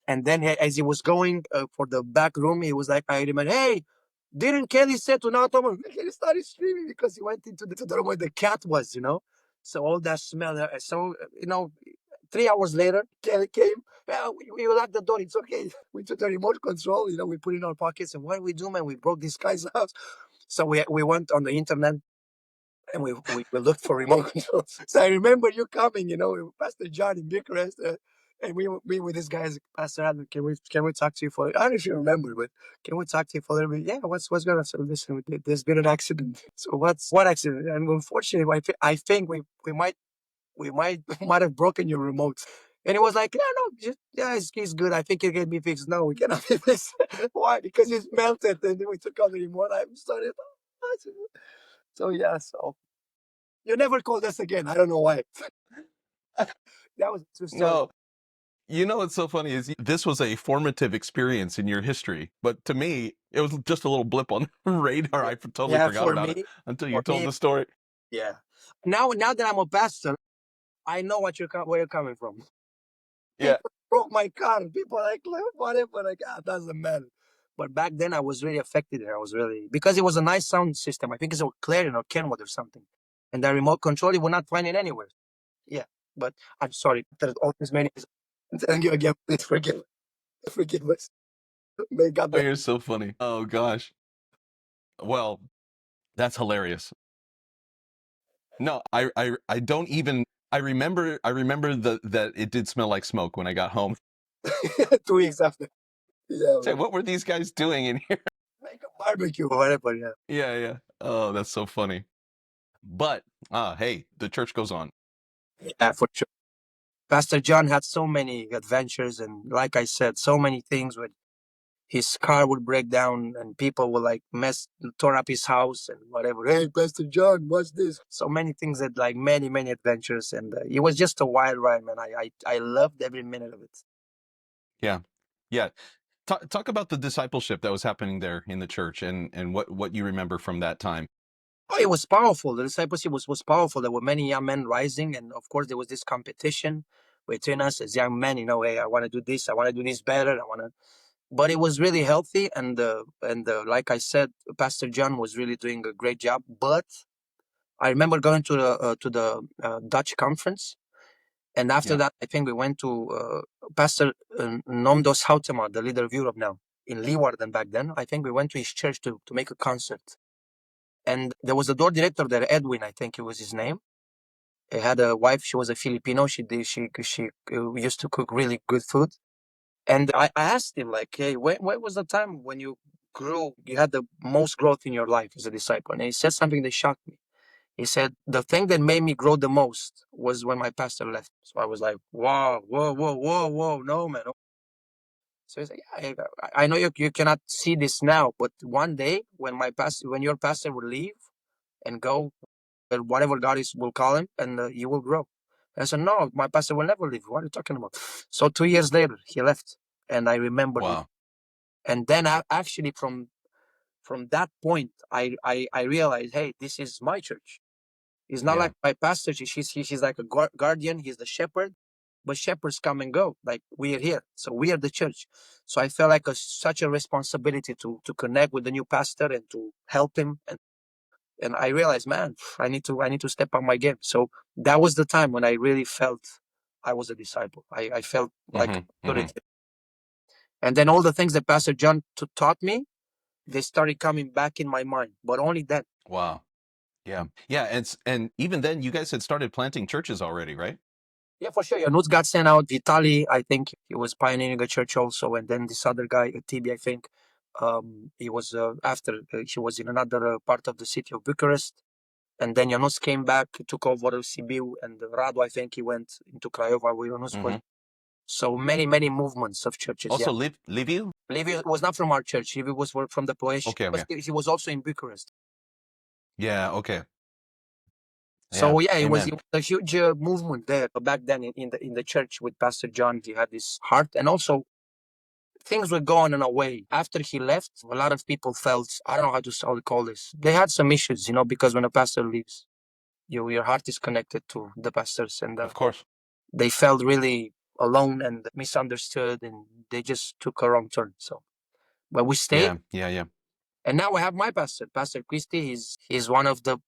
And then as he was going for the back room, he was like, I remember, "Hey, didn't Kelly say to not open?" Kelly started screaming because he went into the room where the cat was. So all that smell. So, 3 hours later, Kelly came. "Well, we locked the door. It's okay." We took the remote control, we put it in our pockets. And what did we do, man? We broke this guy's house. So we went on the internet and we looked for remote controls. So I remember you coming, with Pastor John in Bucharest, and we with this guy, "Pastor Adam, can we talk to you for?" I don't know if you remember, but can we talk to you for a little bit? "Yeah, what's going on?" "So listen, there's been an accident." "So what accident?" "And unfortunately, I think we might have broken your remote." And it was like, "Yeah, no, he's good. I think it can be fixed." "No, we cannot be fixed." "Why?" "Because it's melted." And then we took out the remote. I'm sorry. So yeah, so you never called us again. I don't know why. That was a true story. No. What's so funny is this was a formative experience in your history, but to me, it was just a little blip on the radar. I totally Yeah, forgot about it until you told the story. yeah. Now that I'm a pastor, I know where you're coming from. Yeah. People broke my car. People are like, whatever. Like, doesn't matter. But back then I was really affected. I was really, because it was a nice sound system. I think it's a Clarion or Kenwood or something. And the remote control, you will not find it anywhere. Yeah. But I'm sorry. There's all this many. Thank you again. Please forgive us. May God Oh, bless. you're so funny. Oh gosh. Well, that's hilarious. No, I don't even. I remember that it did smell like smoke when I got home. 2 weeks after. Yeah. Say, what were these guys doing in here? Make a barbecue or whatever. Yeah. Yeah. Oh, that's so funny. But hey, the church goes on. Yeah, for sure. Pastor John had so many adventures, and like I said, so many things with his car would break down and people would like tore up his house and whatever. Hey, Pastor John, what's this? So many things that like many adventures, and it was just a wild ride, man. I loved every minute of it. Yeah. Talk about the discipleship that was happening there in the church and what you remember from that time. Oh, it was powerful. The discipleship was powerful. There were many young men rising, and of course there was this competition between us as young men. Hey, I want to do this, I want to do this better, I want to. But it was really healthy, and like I said, Pastor John was really doing a great job. But I remember going to the Dutch conference, and after that, I think we went to Pastor Nomdos Houtema, the leader of Europe now, in Leeuwarden back then. I think we went to his church to make a concert. And there was a door director there, Edwin, I think it was his name. He had a wife. She was a Filipino. She used to cook really good food. And I asked him, like, hey, when was the time when you had the most growth in your life as a disciple? And he said something that shocked me. He said, the thing that made me grow the most was when my pastor left. So I was like, wow, whoa, no, man. So he's like, yeah, I know you cannot see this now, but one day when your pastor will leave and go, whatever God will call him, and you will grow. And I said, no, my pastor will never leave. What are you talking about? So 2 years later, he left, and I remembered. Wow. And then actually from that point, I realized, hey, this is my church. It's not like my pastor. She's like a guardian. He's the shepherd, but shepherds come and go. Like we are here, so we are the church. So I felt like such a responsibility to connect with the new pastor and to help him. And I realized, man, I need to step up my game. So that was the time when I really felt I was a disciple. I felt like authority. And then all the things that Pastor John taught me, they started coming back in my mind. But only then. Wow. Yeah. And even then, you guys had started planting churches already, right? Yeah, for sure. Janusz got sent out. Vitali, I think he was pioneering a church also. And then this other guy, TB, I think, he was after he was in another part of the city of Bucharest. And then Janusz came back, took over Sibiu, and Radu, I think he went into Craiova where Janusz was. So many movements of churches. Also, Liviu? Liviu was not from our church. Liviu was from the Ploiești. Okay. He was also in Bucharest. Yeah, okay. So it was a huge movement there back then in the church with Pastor John. He had this heart, and also things were going in a way. After he left, a lot of people felt, I don't know how to call this. They had some issues, because when a pastor leaves, your heart is connected to the pastors, and Of course. they felt really alone and misunderstood, and they just took a wrong turn. So, but we stayed. Yeah. And now I have my pastor, Pastor Christy. He's one of the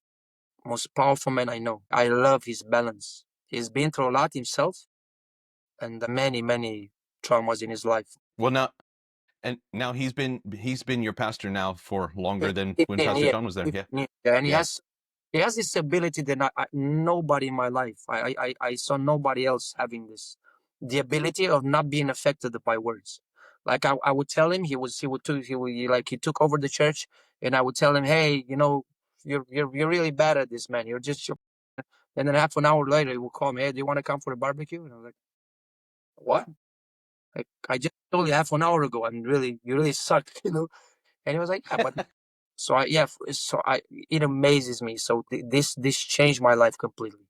most powerful men I know. I love his balance. He's been through a lot himself, and many traumas in his life. Well, now he's been your pastor now for longer than when Pastor John was there. Yeah. And he has this ability that nobody in my life, I saw nobody else having this, the ability of not being affected by words. Like I would tell him, he took over the church, and I would tell him, hey, you're really bad at this, man. And then half an hour later, he would call me, hey, do you want to come for a barbecue? And I was like, what? Like, I just told you half an hour ago, you really suck, And he was like, yeah, but it amazes me. So this changed my life completely.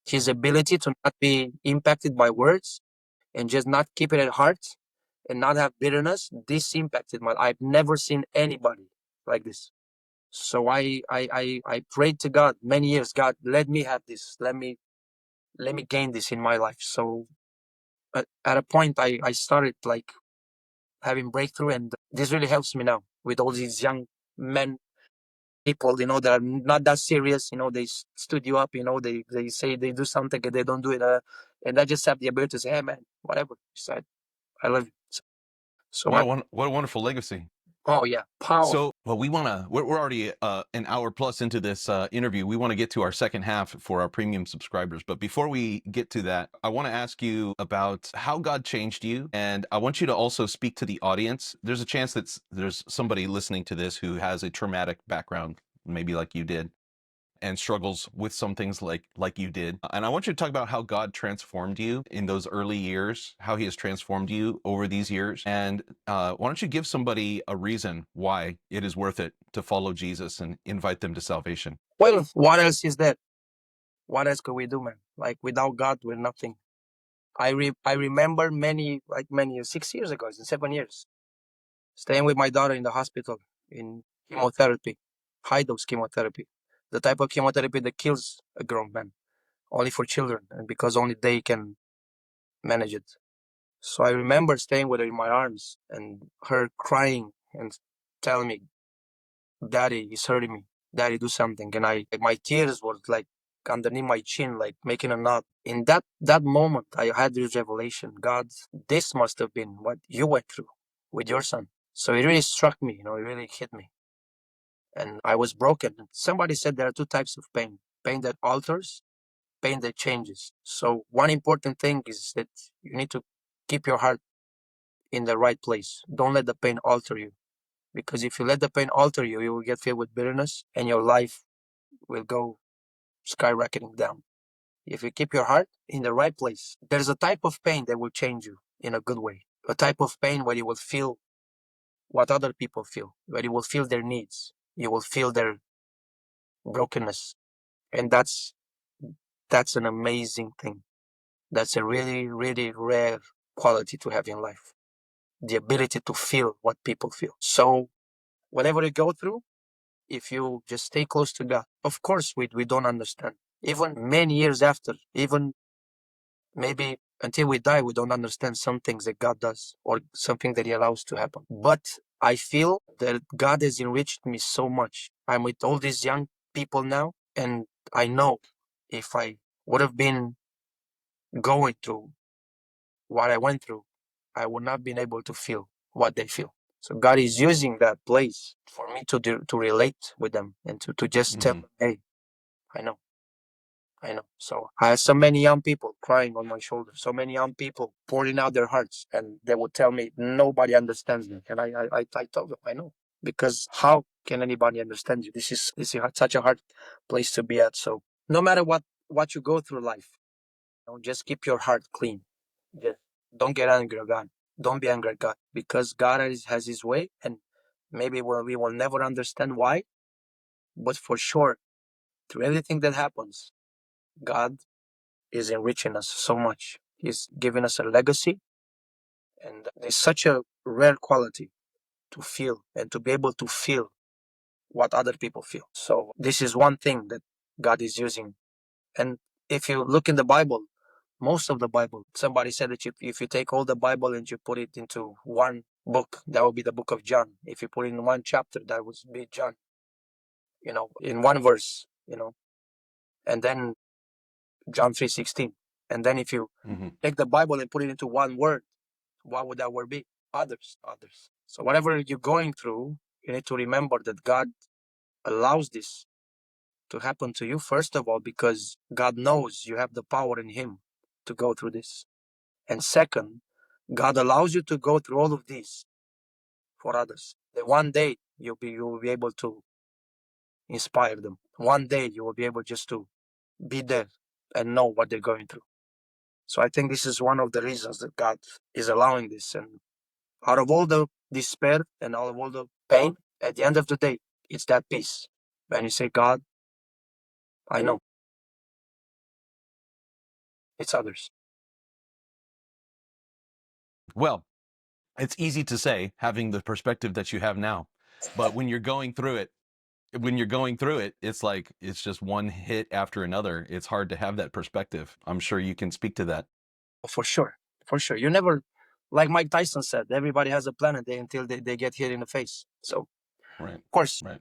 His ability to not be impacted by words and just not keep it at heart and not have bitterness. This impacted my life. I've never seen anybody like this. So I prayed to God many years. God, let me have this. Let me gain this in my life. So at a point, I started like having breakthrough. And this really helps me now with all these young men, people, that are not that serious. They stood you up, they say they do something and they don't do it. And I just have the ability to say, hey, man, whatever. So I love you. So Wow, what a wonderful legacy. Oh, yeah. Powerful. So, well, we're already an hour plus into this interview. We want to get to our second half for our premium subscribers. But before we get to that, I want to ask you about how God changed you. And I want you to also speak to the audience. There's a chance that there's somebody listening to this who has a traumatic background, maybe like you did, and struggles with some things like you did. And I want you to talk about how God transformed you in those early years, how he has transformed you over these years. And why don't you give somebody a reason why it is worth it to follow Jesus and invite them to salvation? Well, what else is there? What else could we do, man? Like, without God, we're nothing. I remember many 6 years ago, 7 years, staying with my daughter in the hospital in chemotherapy, high dose chemotherapy, the type of chemotherapy that kills a grown man, only for children, and because only they can manage it. So I remember staying with her in my arms and her crying and telling me, Daddy, it's hurting me. Daddy, do something. And my tears were like underneath my chin, like making a knot. In that moment, I had this revelation. God, this must have been what you went through with your son. So it really struck me, it really hit me. And I was broken. Somebody said there are two types of pain: pain that alters, pain that changes. So one important thing is that you need to keep your heart in the right place. Don't let the pain alter you. Because if you let the pain alter you, you will get filled with bitterness and your life will go skyrocketing down. If you keep your heart in the right place, there's a type of pain that will change you in a good way. A type of pain where you will feel what other people feel, where you will feel their needs. You will feel their brokenness. And that's an amazing thing. That's a really, really rare quality to have in life. The ability to feel what people feel. So whatever you go through, if you just stay close to God, of course we don't understand. Even many years after, even maybe until we die, we don't understand some things that God does or something that he allows to happen. But I feel that God has enriched me so much. I'm with all these young people now, and I know if I would have been going through what I went through, I would not have been able to feel what they feel. So God is using that place for me to relate with them and to just tell them, hey, I know. So I have so many young people crying on my shoulder, so many young people pouring out their hearts, and they would tell me nobody understands me. And I told them, I know, because how can anybody understand you? This is such a hard place to be at. So no matter what you go through life, just keep your heart clean. Just don't get angry at God. Don't be angry at God, because God has his way, and maybe we will never understand why, but for sure, through everything that happens, God is enriching us so much. He's giving us a legacy, and it's such a rare quality to feel and to be able to feel what other people feel. So this is one thing that God is using. And if you look in the Bible, most of the Bible, somebody said that if you take all the Bible and you put it into one book, that would be the book of John. If you put it in one chapter, that would be John, in one verse, and then John 3:16. And then if you take the Bible and put it into one word, what would that word be? Others. So whatever you're going through, you need to remember that God allows this to happen to you, first of all, because God knows you have the power in him to go through this. And second, God allows you to go through all of this for others. That one day you will be able to inspire them. One day you will be able just to be there and know what they're going through. So I think this is one of the reasons that God is allowing this. And out of all the despair and out of all the pain, at the end of the day, it's that peace. When you say, God, I know it's others. Well, it's easy to say, having the perspective that you have now, but when you're going through it, it's like it's just one hit after another. It's hard to have that perspective. I'm sure you can speak to that. For sure. You never Like Mike Tyson said, everybody has a planet until they get hit in the face. So, Right. of course, Right.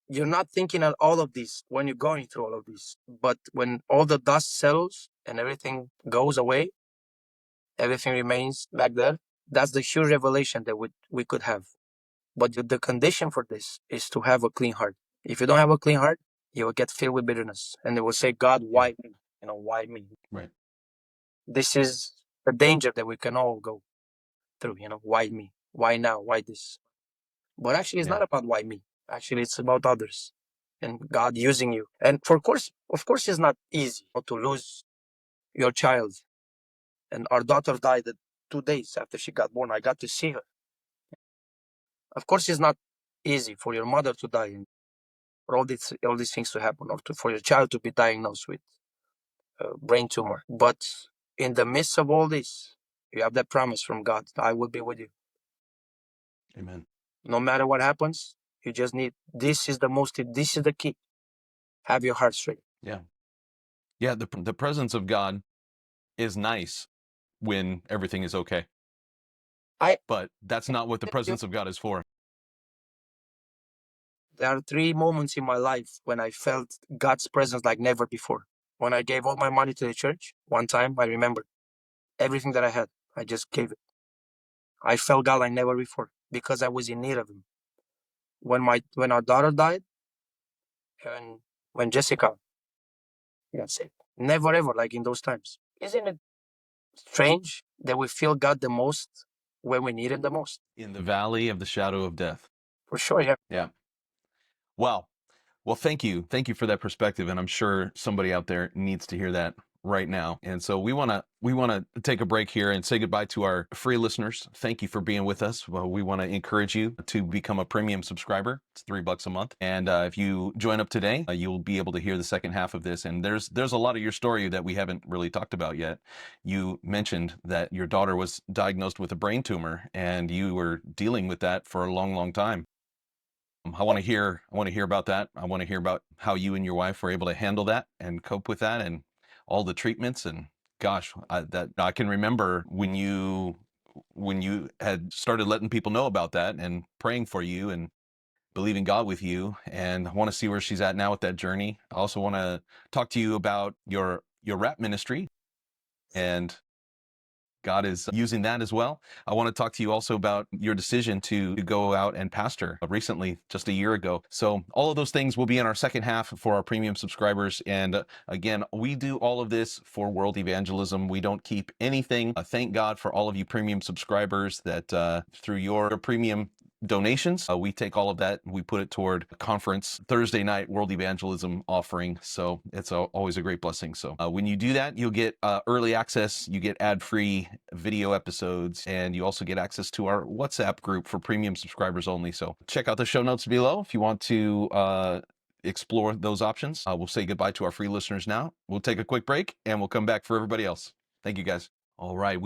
you're not thinking of all of this when you're going through all of this. But when all the dust settles and everything goes away, everything remains back there, that's the huge revelation that we could have. But the condition for this is to have a clean heart. If you don't have a clean heart, you will get filled with bitterness. And they will say, God, why me? Why me? Right. This is the danger that we can all go through. Why me? Why now? Why this? But actually, it's Yeah. not about why me. Actually, it's about others and God using you. And of course, it's not easy to lose your child. And our daughter died 2 days after she got born. I got to see her. Of course, it's not easy for your mother to die and for all these things to happen, or for your child to be diagnosed with a brain tumor. But in the midst of all this, you have that promise from God: I will be with you. Amen. No matter what happens, you just need. This is the key. Have your heart straight. Yeah. Yeah. The presence of God is nice when everything is okay. But that's not what the presence of God is for. There are 3 moments in my life when I felt God's presence like never before. When I gave all my money to the church, one time I remember everything that I had, I just gave it. I felt God like never before because I was in need of Him. When our daughter died, and when Jessica got sick, never ever like in those times. Isn't it strange that we feel God the most when we need Him the most? In the valley of the shadow of death. For sure, yeah. Yeah. Wow. Well, thank you. Thank you for that perspective. And I'm sure somebody out there needs to hear that right now. And so we want to take a break here and say goodbye to our free listeners. Thank you for being with us. Well, we want to encourage you to become a premium subscriber. It's $3 a month. And if you join up today, you'll be able to hear the second half of this. And there's a lot of your story that we haven't really talked about yet. You mentioned that your daughter was diagnosed with a brain tumor and you were dealing with that for a long, long time. I want to hear about that. I want to hear about how you and your wife were able to handle that and cope with that and all the treatments. And gosh, I can remember when you had started letting people know about that and praying for you and believing God with you. And I want to see where she's at now with that journey. I also want to talk to you about your rap ministry, and God is using that as well. I want to talk to you also about your decision to go out and pastor recently, just a year ago. So all of those things will be in our second half for our premium subscribers. And again, we do all of this for world evangelism. We don't keep anything. Thank God for all of you premium subscribers that through your premium donations, we take all of that, we put it toward a conference Thursday night world evangelism offering. So it's always a great blessing. So when you do that, you'll get early access, you get ad-free video episodes, and you also get access to our WhatsApp group for premium subscribers only. So check out the show notes below if you want to explore those options. We'll say goodbye to our free listeners now. We'll take a quick break and we'll come back for everybody else. Thank you guys. All right.